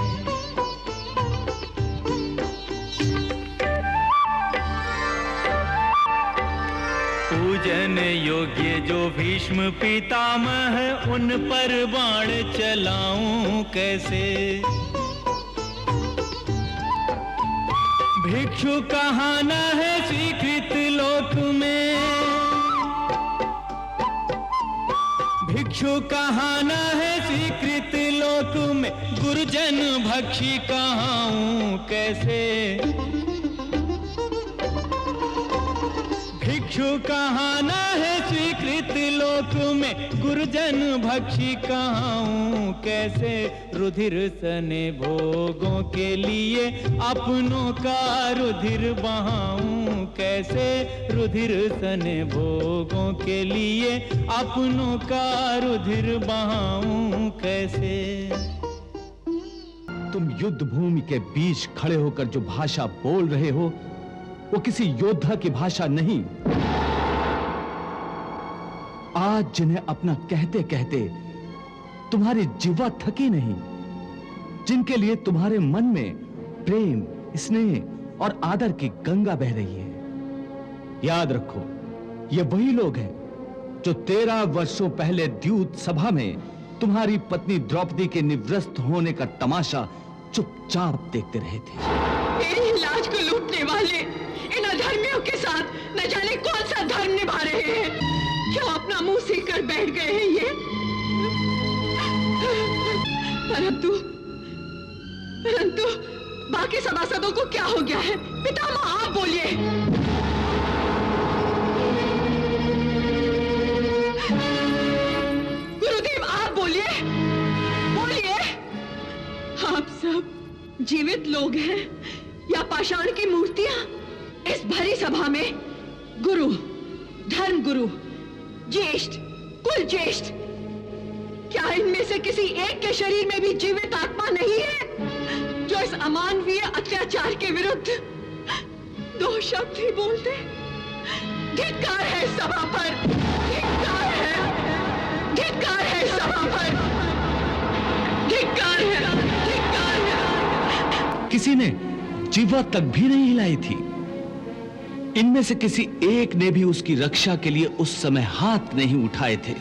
पूजन योग्य जो भीष्म पितामह, उन पर बाण चलाऊं कैसे? भिक्षु कहाना है स्वीकृत लोक में, भिक्षु कहाना है स्वीकृत लोक में, गुरुजन भक्षी कहाऊं कैसे? भिक्षु कहाना है स्वीकृत लोक में, गुरुजन भक्षी कहाऊं कैसे? रुधिर सने भोगों के लिए अपनों का रुधिर बहाऊं कैसे? रुधिर सने भोगों के लिए अपनों का रुधिर बहाऊं कैसे? तुम युद्ध भूमि के बीच खड़े होकर जो भाषा बोल रहे हो, वो किसी योद्धा की भाषा नहीं। आज जिन्हें अपना कहते कहते तुम्हारी जिह्वा थकी नहीं, जिनके लिए तुम्हारे मन में प्रेम, स्नेह और आदर की गंगा बह रही है, याद रखो, ये वही लोग हैं जो 13 वर्षों पहले द्यूत सभा में तुम्हारी पत्नी द्रौपदी के निवृत्त होने का तमाशा चुपचाप देखते रहे थे। मेरी लाज को लूटने वाले इन अधर्मियों के साथ न जाने कौन सा धर्म निभा रहे हैं। क्या अपना मुंह सील कर बैठ गए हैं ये? परंतु बाकी सभासदों को क्या हो गया है? पितामह आप बोलिए। गुरुदेव आप बोलिए, बोलिए। आप सब जीवित लोग हैं या पाषाण की मूर्तियां? इस भरी सभा में गुरु, धर्म गुरु, ज्येष्ठ, कुल ज्येष्ठ, क्या इनमें से किसी एक के शरीर में भी जीवित आत्मा नहीं है जो इस अमानवीय अत्याचार के विरुद्ध 2 शब्द ही बोलते? धिक्कार है सभा पर, धिक्कार है, धिक्कार है सभा पर, धिक्कार है, धिक्कार है। किसी ने जिह्वा तक भी नहीं हिलाई थी। इनमें से किसी एक ने भी उसकी रक्षा के लिए उस समय हाथ नहीं उठाए थे,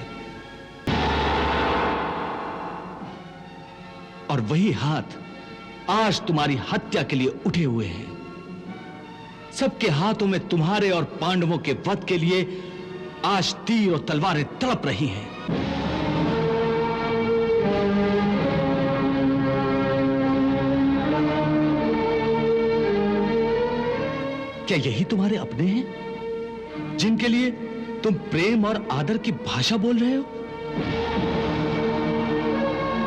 और वही हाथ आज तुम्हारी हत्या के लिए उठे हुए हैं। सबके हाथों में तुम्हारे और पांडवों के वध के लिए आज तीर और तलवारें तड़प रही हैं। क्या यही तुम्हारे अपने हैं, जिनके लिए तुम प्रेम और आदर की भाषा बोल रहे हो?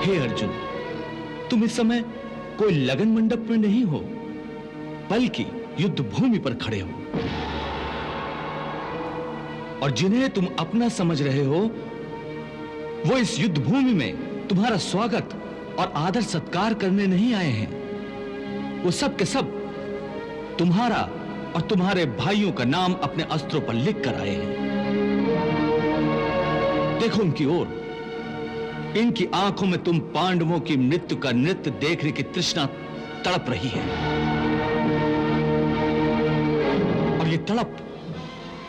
हे अर्जुन, तुम इस समय कोई लगन मंडप में नहीं हो, बल्कि युद्ध भूमि पर खड़े हो। और जिन्हें तुम अपना समझ रहे हो, वो इस युद्ध भूमि में तुम्हारा स्वागत और आदर सत्कार करने नहीं आए हैं। वो सब के सब तुम्हारा और तुम्हारे भाइयों का नाम अपने अस्त्रों पर लिख कर आए हैं। देखो उनकी ओर, इनकी आंखों में तुम पांडवों की मृत्यु का नृत्य देखने की तृष्णा तड़प रही है। और ये तड़प,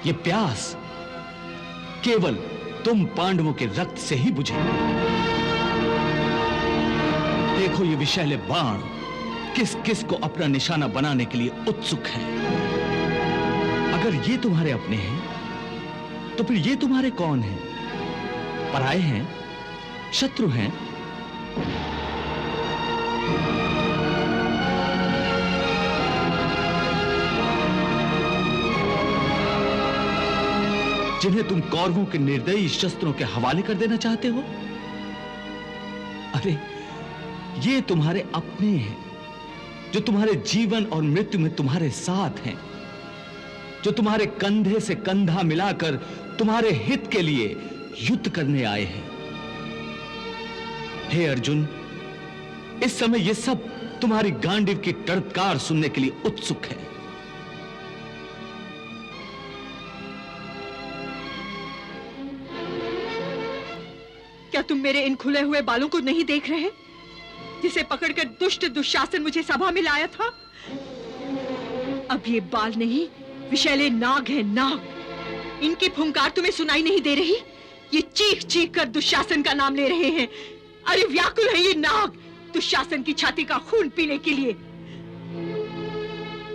ये प्यास केवल तुम पांडवों के रक्त से ही बुझे। देखो ये विषैले बाण किस किस को अपना निशाना बनाने के लिए उत्सुक है। अगर ये तुम्हारे अपने हैं, तो फिर ये तुम्हारे कौन हैं? पराये हैं? शत्रु हैं? जिन्हें तुम कौरवों के निर्दयी शस्त्रों के हवाले कर देना चाहते हो? अरे ये तुम्हारे अपने हैं, जो तुम्हारे जीवन और मृत्यु में तुम्हारे साथ हैं, जो तुम्हारे कंधे से कंधा मिलाकर तुम्हारे हित के लिए युद्ध करने आए हैं। हे अर्जुन, इस समय ये सब तुम्हारी गांडीव की टड़कार सुनने के लिए उत्सुक है। क्या तुम मेरे इन खुले हुए बालों को नहीं देख रहे, जिसे पकड़कर दुष्ट दुशासन मुझे सभा में लाया था? अब ये बाल नहीं, विषैले नाग हैं, नाग। इनकी फुंकार तुम्हें सुनाई नहीं दे रही? ये चीख चीख कर दुशासन का नाम ले रहे हैं। अरे व्याकुल है ये नाग दुशासन की छाती का खून पीने के लिए।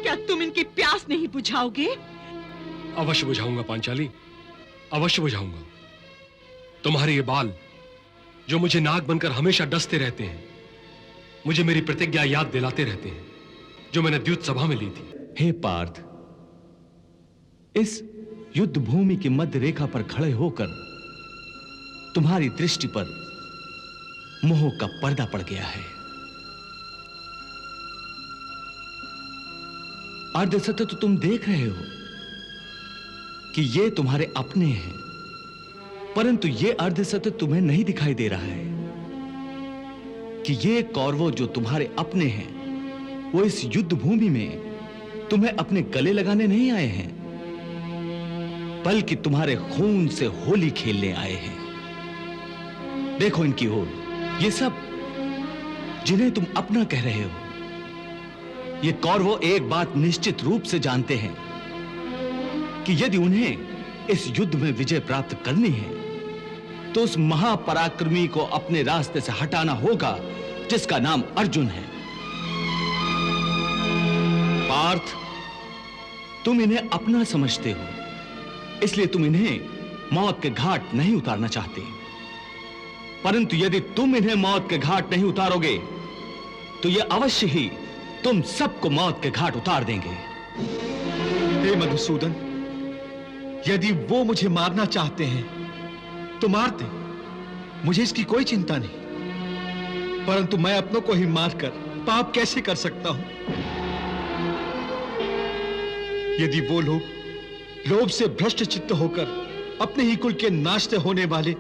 क्या तुम इनकी प्यास नहीं बुझाओगे? अवश्य बुझाऊंगा पांचाली, अवश्य बुझाऊंगा। तुम्हारे ये बाल जो मुझे नाग बनकर हमेशा डसते रहते हैं, मुझे मेरी प्रतिज्ञा याद दिलाते रहते हैं, जो मैंने द्यूत सभा में ली थी। हे पार्थ, इस युद्ध भूमि की मध्य रेखा पर खड़े होकर तुम्हारी दृष्टि पर मोह का पर्दा पड़ गया है। अर्ध सत्य तो तुम देख रहे हो कि ये तुम्हारे अपने हैं, परंतु ये अर्ध सत्य तुम्हें नहीं दिखाई दे रहा है कि ये कौरवों जो तुम्हारे अपने हैं, वो इस युद्ध भूमि में तुम्हें अपने गले लगाने नहीं आए हैं, बल्कि तुम्हारे खून से होली खेलने आए हैं। देखो इनकी ओर, ये सब जिन्हें तुम अपना कह रहे हो, ये कौरवों एक बात निश्चित रूप से जानते हैं कि यदि उन्हें इस युद्ध में विजय प्राप्त करनी है, तो उस महापराक्रमी को अपने रास्ते से हटाना होगा, जिसका नाम अर्जुन है। पार्थ, तुम इन्हें अपना समझते हो, इसलिए तुम इन्हें मौत के घाट नहीं उतारना चाहते। परंतु यदि तुम इन्हें मौत के घाट नहीं उतारोगे, तो ये अवश्य ही तुम सबको मौत के घाट उतार देंगे। हे मधुसूदन, यदि वो मुझे मारना चाहते हैं तो मार दे, मुझे इसकी कोई चिंता नहीं। परंतु मैं अपनों को ही मारकर पाप कैसे कर सकता हूं? यदि वो लोग लोभ से भ्रष्ट चित्त होकर अपने ही कुल के नाश से होने वाले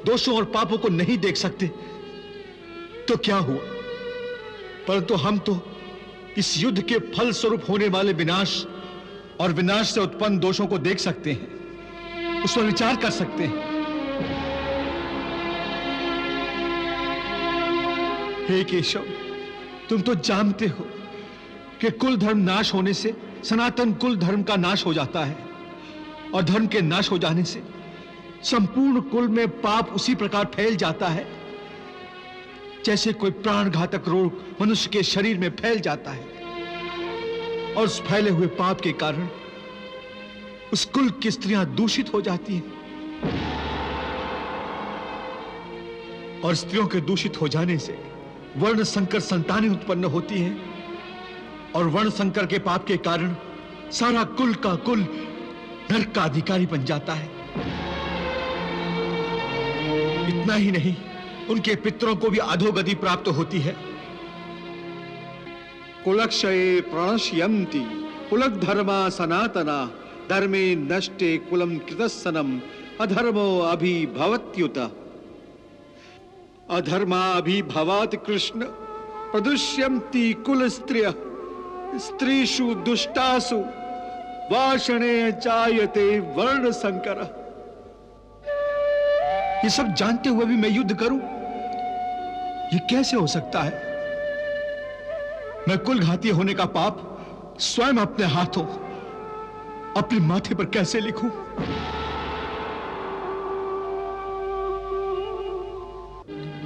दोषों और पापों को नहीं देख सकते, तो क्या हुआ? परंतु हम तो इस युद्ध के फल स्वरूप होने वाले विनाश और विनाश से उत्पन्न दोषों को देख सकते हैं, उस पर विचार कर सकते हैं। हे केशव, तुम तो जानते हो कि कुल धर्म नाश होने से सनातन कुल धर्म का नाश हो जाता है, और धर्म के नाश हो जाने से संपूर्ण कुल में पाप उसी प्रकार फैल जाता है जैसे कोई प्राणघातक रोग मनुष्य के शरीर में फैल जाता है। और उस फैले हुए पाप के कारण उस कुल की स्त्रियां दूषित हो जाती हैं, और स्त्रियों के दूषित हो जाने से वर्ण संकर संतानें उत्पन्न होती हैं, और वर्ण संकर के पाप के कारण सारा कुल का कुल नरक का अधिकारी बन जाता है। इतना ही नहीं, उनके पितरों को भी अधोगति प्राप्त होती है। कुलक्षये प्रणश्यन्ति कुलक धर्मा सनातना धर्मे नष्टे कुलम कृतस्सनम अधर्मो अभिभवत्युत। अधर्मा अभिभवात् कृष्ण प्रदुष्यन्ति कुल स्त्रिय स्त्रीषु दुष्टासु वाषणे जायते वर्ण संकर। ये सब जानते हुए भी मैं युद्ध करूं, ये कैसे हो सकता है? मैं कुलघाती होने का पाप स्वयं अपने हाथों अपने माथे पर कैसे लिखूं?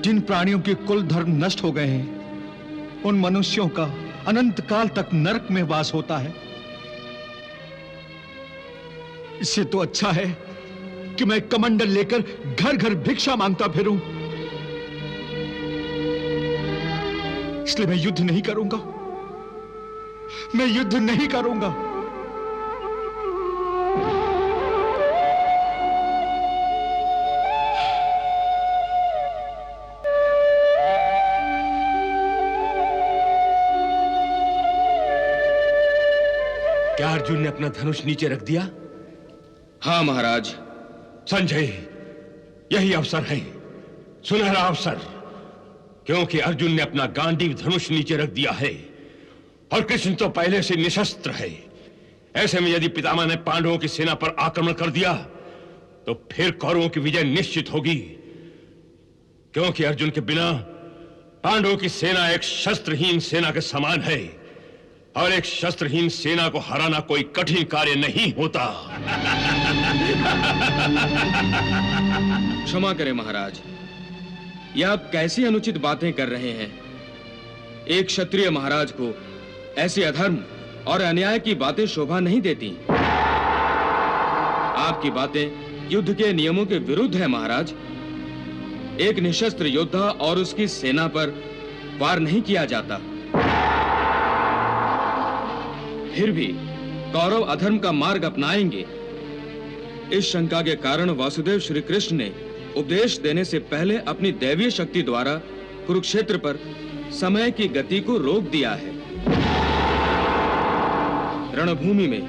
जिन प्राणियों के कुल धर्म नष्ट हो गए हैं, उन मनुष्यों का अनंत काल तक नरक में वास होता है। इससे तो अच्छा है कि मैं कमंडल लेकर घर घर भिक्षा मांगता फिरूं। इसलिए मैं युद्ध नहीं करूंगा, मैं युद्ध नहीं करूंगा। क्या अर्जुन ने अपना धनुष नीचे रख दिया? हाँ महाराज। संजय, यही अवसर है, सुनहरा अवसर, क्योंकि अर्जुन ने अपना गांडीव धनुष नीचे रख दिया है और कृष्ण तो पहले से निशस्त्र है। ऐसे में यदि पितामह ने पांडवों की सेना पर आक्रमण कर दिया तो फिर कौरवों की विजय निश्चित होगी, क्योंकि अर्जुन के बिना पांडवों की सेना एक शस्त्रहीन सेना के समान है और एक शस्त्रहीन सेना को हराना कोई कठिन कार्य नहीं होता। क्षमा करें महाराज, यह आप कैसी अनुचित बातें कर रहे हैं? एक क्षत्रिय महाराज को ऐसी अधर्म और अन्याय की बातें शोभा नहीं देती। आपकी बातें युद्ध के नियमों के विरुद्ध है महाराज। एक निशस्त्र योद्धा और उसकी सेना पर वार नहीं किया जाता। फिर भी कौरव अधर्म का मार्ग अपनाएंगे, इस शंका के कारण वासुदेव श्री कृष्ण ने उपदेश देने से पहले अपनी दैवीय शक्ति द्वारा कुरुक्षेत्र पर समय की गति को रोक दिया है। रणभूमि में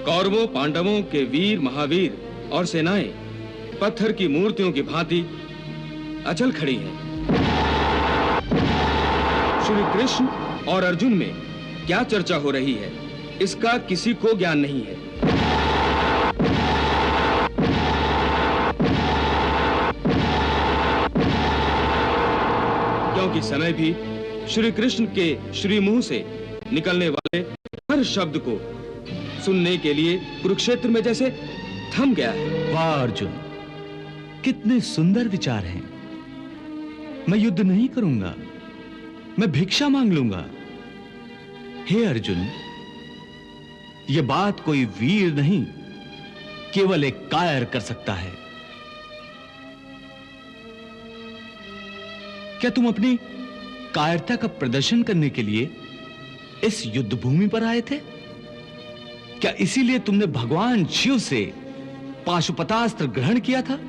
कौरवों पांडवों के वीर महावीर और सेनाएं पत्थर की मूर्तियों की भांति अचल खड़ी हैं। श्री कृष्ण और अर्जुन में क्या चर्चा हो रही है, इसका किसी को ज्ञान नहीं है। क्योंकि समय भी श्री कृष्ण के श्री मुंह से निकलने वाले हर शब्द को सुनने के लिए कुरुक्षेत्र में जैसे थम गया है। वाह अर्जुन, कितने सुंदर विचार हैं। मैं युद्ध नहीं करूंगा, मैं भिक्षा मांग लूंगा। हे अर्जुन, यह बात कोई वीर नहीं, केवल एक कायर कर सकता है। क्या तुम अपनी कायरता का प्रदर्शन करने के लिए इस युद्ध भूमि पर आए थे? क्या इसीलिए तुमने भगवान शिव से पाशुपतास्त्र ग्रहण किया था?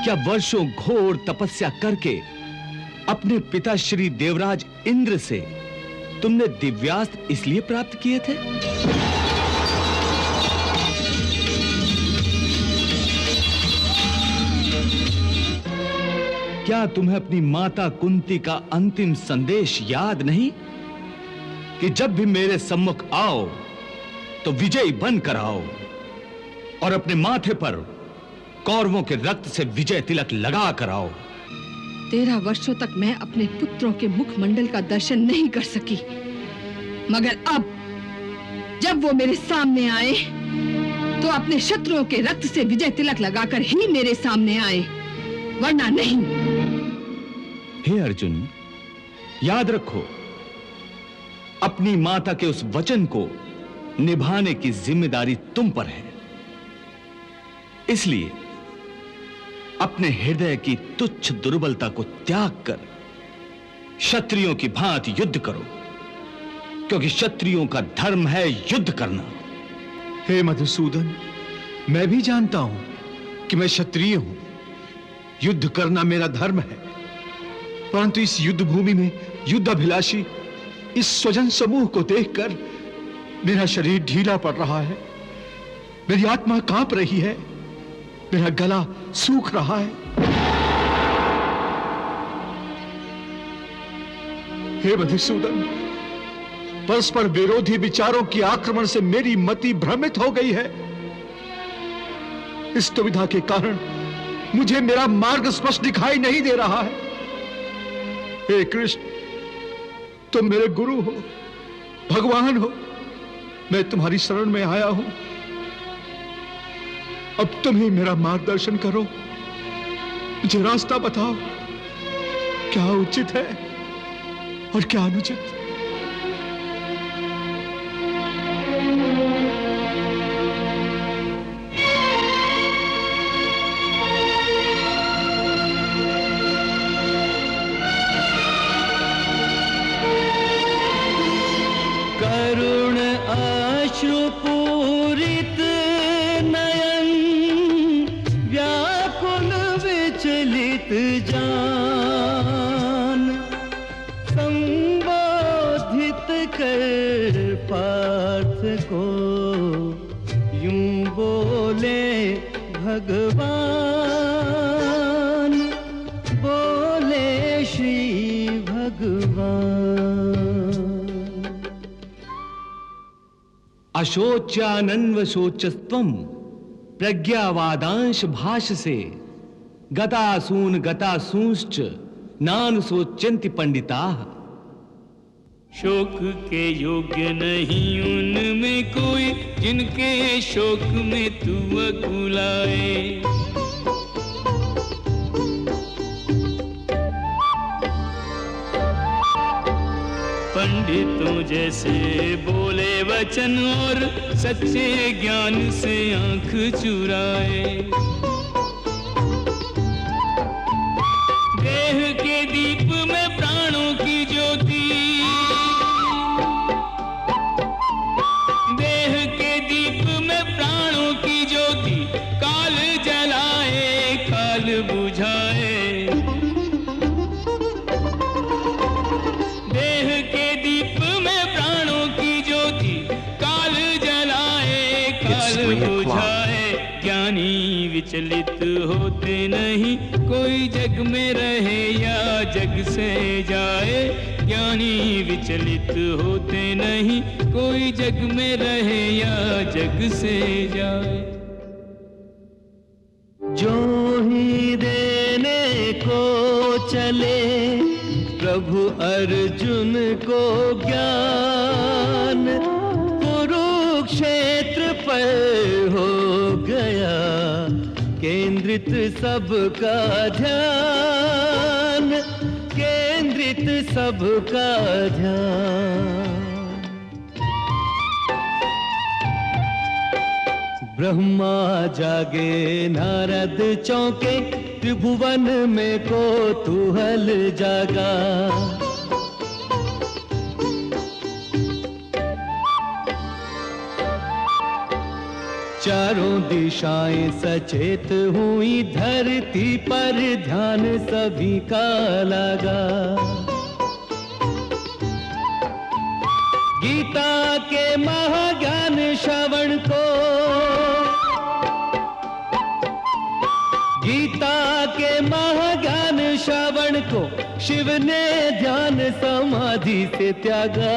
क्या वर्षों घोर तपस्या करके अपने पिता श्री देवराज इंद्र से तुमने दिव्यास्त्र इसलिए प्राप्त किए थे? क्या तुम्हें अपनी माता कुंती का अंतिम संदेश याद नहीं कि जब भी मेरे सम्मुख आओ तो विजयी बनकर आओ और अपने माथे पर कौरवों के रक्त से विजय तिलक लगा कर आओ। 13 वर्षों तक मैं अपने पुत्रों के मुखमंडल का दर्शन नहीं कर सकी, मगर अब जब वो मेरे सामने आए तो अपने शत्रुओं के रक्त से विजय तिलक लगाकर ही मेरे सामने आए, वरना नहीं। हे अर्जुन, याद रखो, अपनी माता के उस वचन को निभाने की जिम्मेदारी तुम पर है। इसलिए अपने हृदय की तुच्छ दुर्बलता को त्याग कर क्षत्रियों की भांति युद्ध करो, क्योंकि क्षत्रियों का धर्म है युद्ध करना। हे मधुसूदन, मैं भी जानता हूं कि मैं क्षत्रिय हूं, युद्ध करना मेरा धर्म है। परंतु इस युद्ध भूमि में युद्धाभिलाषी इस स्वजन समूह को देखकर मेरा शरीर ढीला पड़ रहा है, मेरी आत्मा कांप रही है, मेरा गला सूख रहा है। हे मधुसूदन, परस्पर विरोधी विचारों के आक्रमण से मेरी मति भ्रमित हो गई है। इस दुविधा के कारण मुझे मेरा मार्ग स्पष्ट दिखाई नहीं दे रहा है। हे कृष्ण, तुम मेरे गुरु हो, भगवान हो, मैं तुम्हारी शरण में आया हूं। अब तुम ही मेरा मार्गदर्शन करो, मुझे रास्ता बताओ, क्या उचित है और क्या अनुचित। करुण अश्रुपूरित नयन, व्याकुल विचलित जान, संबोधित कर पार्थ को यूं बोले भगवान, बोले श्री भगवान। अशोच्यानन्व शोचस्त्वं प्रज्ञावादांश भाष से गतासूंश्च नानुशोच्यन्ति पंडिताः। शोक के योग्य नहीं उनमें कोई, जिनके शोक में तू अकुलाए। पंडितों जैसे बोले वचन और सच्चे ज्ञान से आंख चुराए। देह के दीप में प्राणों की ज्योति, देह के दीप में प्राणों की ज्योति, काल जलाए काल बुझाए। देह के दीप में प्राणों की ज्योति, काल जलाए काल बुझाए। ज्ञानी विचलित होते नहीं, कोई जग में रहे या जग से जाए। ज्ञानी विचलित होते नहीं, कोई जग में रहे या जग से जाए। जो ही देने को चले प्रभु अर्जुन को ज्ञान, कुरुक्षेत्र पर हो गया केंद्रित सबका ध्यान, केंद्रित सबका ध्यान। ब्रह्मा जागे नारद चौंके, त्रिभुवन में कौतूहल जागा। चारों दिशाएं सचेत हुई, धरती पर ध्यान सभी का लगा। गीता के महाज्ञान श्रवण को, गीता के महाज्ञान श्रवण को शिव ने ध्यान समाधि से त्यागा।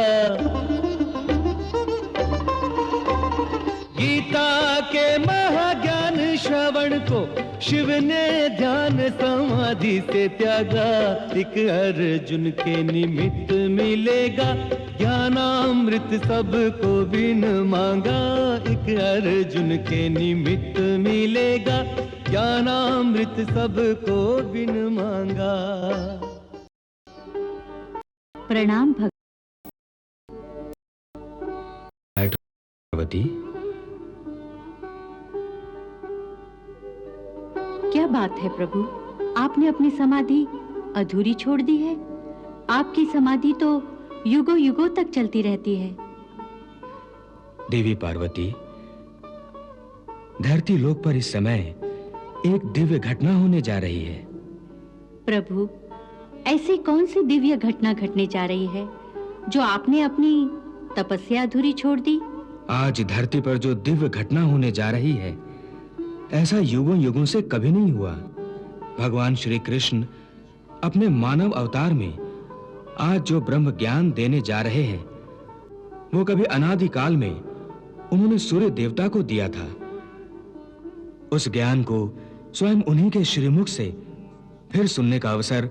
गीता के महाज्ञान श्रवण को शिव ने ध्यान समाधि से त्यागा। एक अर्जुन के निमित्त मिलेगा ज्ञानामृत सबको बिन मांगा। एक अर्जुन के निमित्त मिलेगा ज्ञानामृत सबको बिन मांगा। प्रणाम भक्त। पार्वती, क्या बात है प्रभु, आपने अपनी समाधि अधूरी छोड़ दी है? आपकी समाधि तो युगों युगों तक चलती रहती है। देवी पार्वती, धरती लोक पर इस समय एक दिव्य घटना होने जा रही है। प्रभु, ऐसी कौन सी दिव्य घटना घटने जा रही है जो आपने अपनी तपस्या अधूरी छोड़ दी? आज धरती पर जो दिव्य घटना होने जा रही है, ऐसा युगों युगों से कभी नहीं हुआ। भगवान श्री कृष्ण अपने मानव अवतार में आज जो ब्रह्म ज्ञान देने जा रहे हैं, वो कभी अनादि काल में उन्होंने सूर्य देवता को दिया था। उस ज्ञान को स्वयं उन्हीं के श्रीमुख से फिर सुनने का अवसर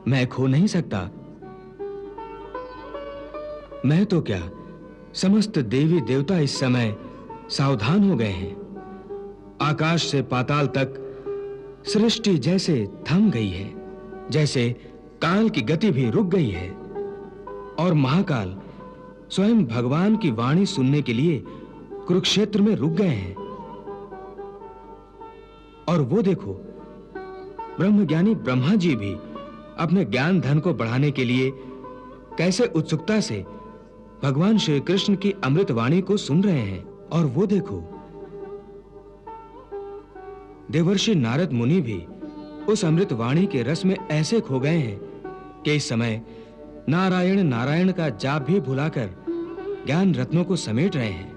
मैं खो नहीं सकता। मैं तो क्या, समस्त देवी देवता इस समय सावधान हो गए हैं। आकाश से पाताल तक सृष्टि जैसे थम गई है, जैसे काल की गति भी रुक गई है। और महाकाल स्वयं भगवान की वाणी सुनने के लिए कुरुक्षेत्र में रुक गए हैं। और वो देखो, ब्रह्मज्ञानी ब्रह्मा जी भी अपने ज्ञान धन को बढ़ाने के लिए कैसे उत्सुकता से भगवान श्री कृष्ण की अमृत वाणी को सुन रहे हैं। और वो देखो, देवर्षि नारद मुनि भी उस अमृत वाणी के रस में ऐसे खो गए हैं कि इस समय नारायण नारायण का जाप भी भुलाकर ज्ञान रत्नों को समेट रहे हैं।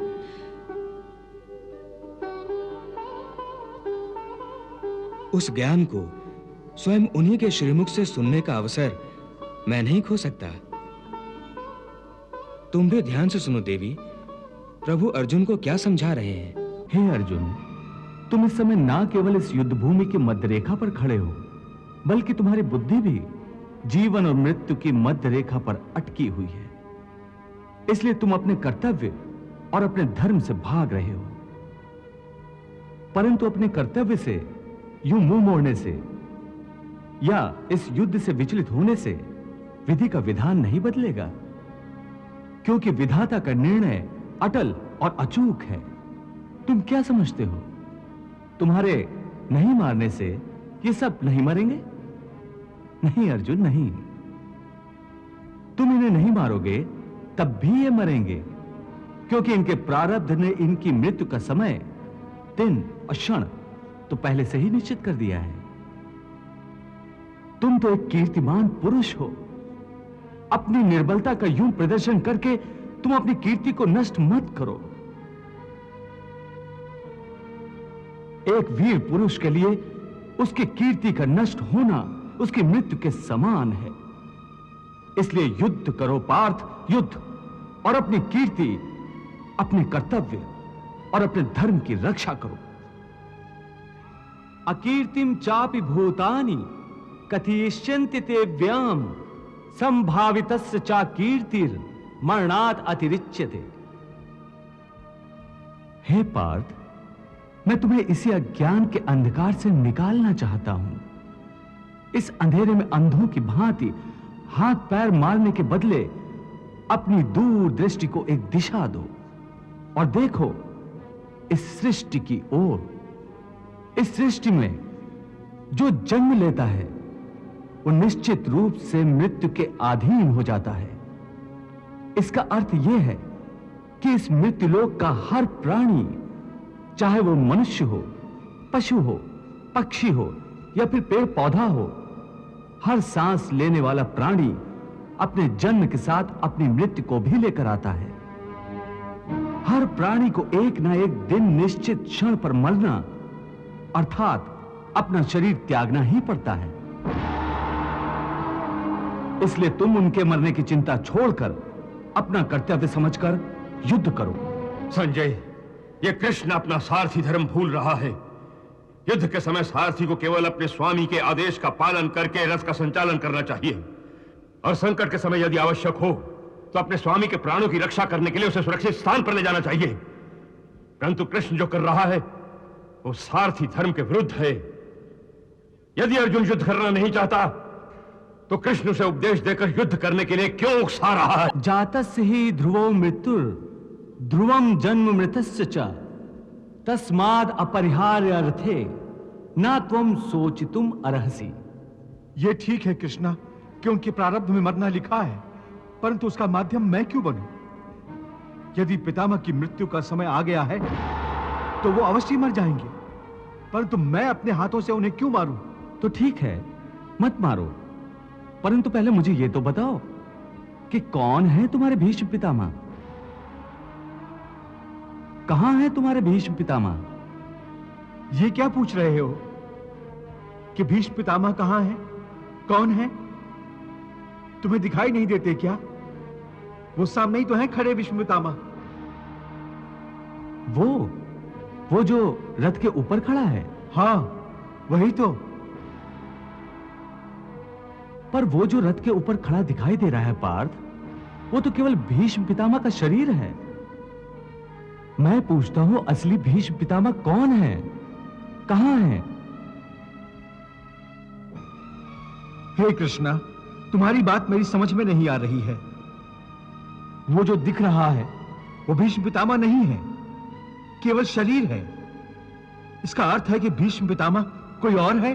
उस ज्ञान को स्वयं उन्हीं के श्रीमुख से सुनने का अवसर मैं नहीं खो सकता। तुम भी ध्यान से सुनो देवी, प्रभु अर्जुन को क्या समझा रहे हैं। हे अर्जुन, तुम इस समय ना केवल इस युद्ध भूमि की मध्य रेखा पर खड़े हो, बल्कि तुम्हारी बुद्धि भी जीवन और मृत्यु की मध्य रेखा पर अटकी हुई है। इसलिए तुम अपने कर्तव्य और अपने धर्म से भाग रहे हो। परंतु अपने कर्तव्य से यूं मुंह मोड़ने से या इस युद्ध से विचलित होने से विधि का विधान नहीं बदलेगा, क्योंकि विधाता का निर्णय अटल और अचूक है। तुम क्या समझते हो, तुम्हारे नहीं मारने से ये सब नहीं मरेंगे? नहीं अर्जुन, नहीं। तुम इन्हें नहीं मारोगे तब भी ये मरेंगे, क्योंकि इनके प्रारब्ध ने इनकी मृत्यु का समय, दिन और क्षण तो पहले से ही निश्चित कर दिया है। तुम तो एक कीर्तिमान पुरुष हो। अपनी निर्बलता का यूं प्रदर्शन करके तुम अपनी कीर्ति को नष्ट मत करो। एक वीर पुरुष के लिए उसकी कीर्ति का नष्ट होना उसकी मृत्यु के समान है। इसलिए युद्ध करो पार्थ, युद्ध, और अपनी कीर्ति, अपने कर्तव्य और अपने धर्म की रक्षा करो। अकीर्तिम चापि भूतानि कथयिष्यन्ति ते व्याम संभावितस्य चा कीर्तिर मरणात् अतिरिच्यते। हे पार्थ, मैं तुम्हें इसी अज्ञान के अंधकार से निकालना चाहता हूं। इस अंधेरे में अंधों की भांति हाथ पैर मारने के बदले अपनी दूर दृष्टि को एक दिशा दो और देखो इस सृष्टि की ओर। इस सृष्टि में जो जन्म लेता है वो निश्चित रूप से मृत्यु के अधीन हो जाता है। इसका अर्थ यह है कि इस मृत्युलोक का हर प्राणी, चाहे वो मनुष्य हो, पशु हो, पक्षी हो या फिर पेड़ पौधा हो, हर सांस लेने वाला प्राणी अपने जन्म के साथ अपनी मृत्यु को भी लेकर आता है। हर प्राणी को एक ना एक दिन निश्चित क्षण पर मरना अर्थात अपना शरीर त्यागना ही पड़ता है। इसलिए तुम उनके मरने की चिंता छोड़कर अपना कर्तव्य समझकर युद्ध करो। संजय, ये कृष्ण अपना सारथी धर्म भूल रहा है। युद्ध के समय सारथी को केवल अपने स्वामी के आदेश का पालन करके रथ का संचालन करना चाहिए, और संकट के समय यदि आवश्यक हो तो अपने स्वामी के प्राणों की रक्षा करने के लिए उसे सुरक्षित स्थान पर ले जाना चाहिए। परंतु कृष्ण जो कर रहा है वो सारथी धर्म के विरुद्ध है। यदि अर्जुन युद्ध करना नहीं चाहता तो कृष्ण उसे उपदेश देकर युद्ध करने के लिए क्यों उकसा रहा है? जातस्य ही ध्रुवो मृत्युर ध्रुवम जन्म मृतस्य च तस्माद अपरिहार्य अर्थे ना त्वम सोचितुम अर्हसि। ये ठीक है कृष्णा कि उनके प्रारब्ध में मरना लिखा है, परंतु उसका माध्यम मैं क्यों बनूं? यदि पितामह की मृत्यु का समय आ गया है तो वो अवश्य मर जाएंगे, परंतु मैं अपने हाथों से उन्हें क्यों मारूं? तो ठीक है, मत मारो, परंतु पहले मुझे ये तो बताओ कि कौन है तुम्हारे भीष्म पितामह? कहां है तुम्हारे भीष्म पितामह? ये क्या पूछ रहे हो कि भीष्म पितामह कहां है, कौन है? तुम्हें दिखाई नहीं देते क्या? वो सामने ही तो है खड़े भीष्म पितामह। वो जो रथ के ऊपर खड़ा है? हाँ, वही तो। पर वो जो रथ के ऊपर खड़ा दिखाई दे रहा है पार्थ, वो तो केवल भीष्म पितामह का शरीर है। मैं पूछता हूं असली भीष्म पितामह कौन है, कहां है? हे कृष्णा, तुम्हारी बात मेरी समझ में नहीं आ रही है। वो जो दिख रहा है वो भीष्म पितामह नहीं है, केवल शरीर है। इसका अर्थ है कि भीष्म पितामह कोई और है।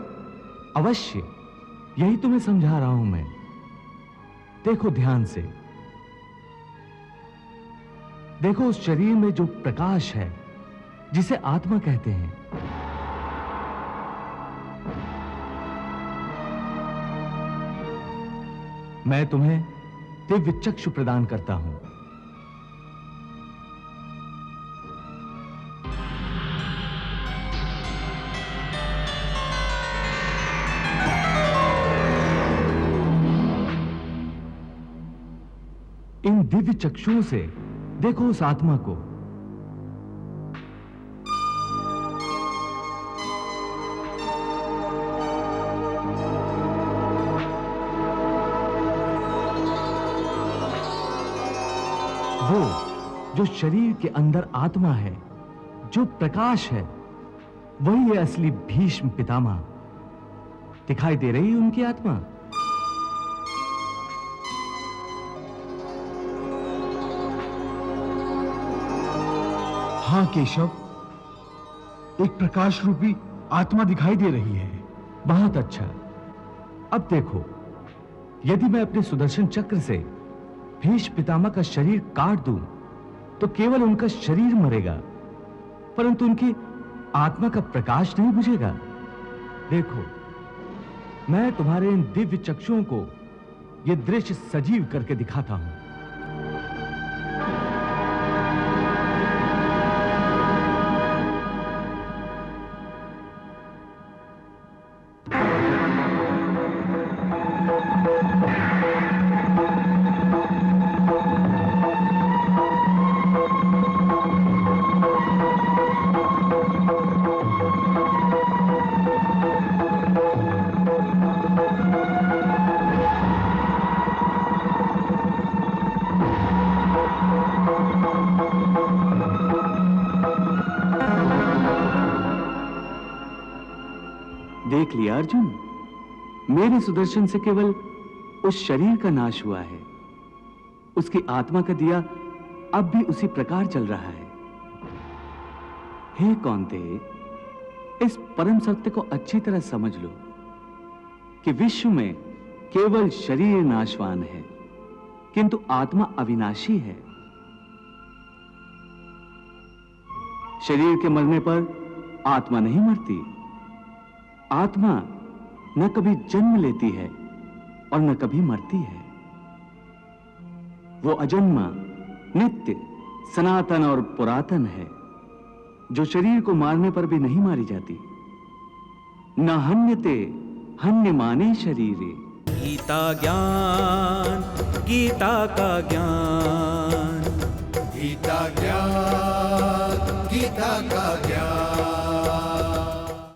अवश्य, यही तुम्हें समझा रहा हूं मैं। देखो ध्यान से, देखो उस शरीर में जो प्रकाश है जिसे आत्मा कहते हैं, मैं तुम्हें दिव्य चक्षु प्रदान करता हूं। इन दिव्य चक्षुओं से देखो उस आत्मा को। वो जो शरीर के अंदर आत्मा है, जो प्रकाश है, वही है असली भीष्म पितामह। दिखाई दे रही है उनकी आत्मा? हाँ केशव, एक प्रकाश रूपी आत्मा दिखाई दे रही है। बहुत अच्छा। अब देखो, यदि मैं अपने सुदर्शन चक्र से भीष्म पितामह का शरीर काट दूं, तो केवल उनका शरीर मरेगा, परंतु उनकी आत्मा का प्रकाश नहीं बुझेगा। देखो, मैं तुम्हारे इन दिव्य चक्षुओं को यह दृश्य सजीव करके दिखाता हूं। देख लिया अर्जुन, मेरे सुदर्शन से केवल उस शरीर का नाश हुआ है, उसकी आत्मा का दिया अब भी उसी प्रकार जल रहा है। हे कौन्ते, इस परम सत्य को अच्छी तरह समझ लो कि विश्व में केवल शरीर नाशवान है, किंतु आत्मा अविनाशी है। शरीर के मरने पर आत्मा नहीं मरती। आत्मा न कभी जन्म लेती है और न कभी मरती है। वो अजन्मा, नित्य, सनातन और पुरातन है, जो शरीर को मारने पर भी नहीं मारी जाती। न हन्यते हन्यमाने शरीरे। गीता ज्ञान, गीता का ज्ञान, गीता ज्ञान, गीता का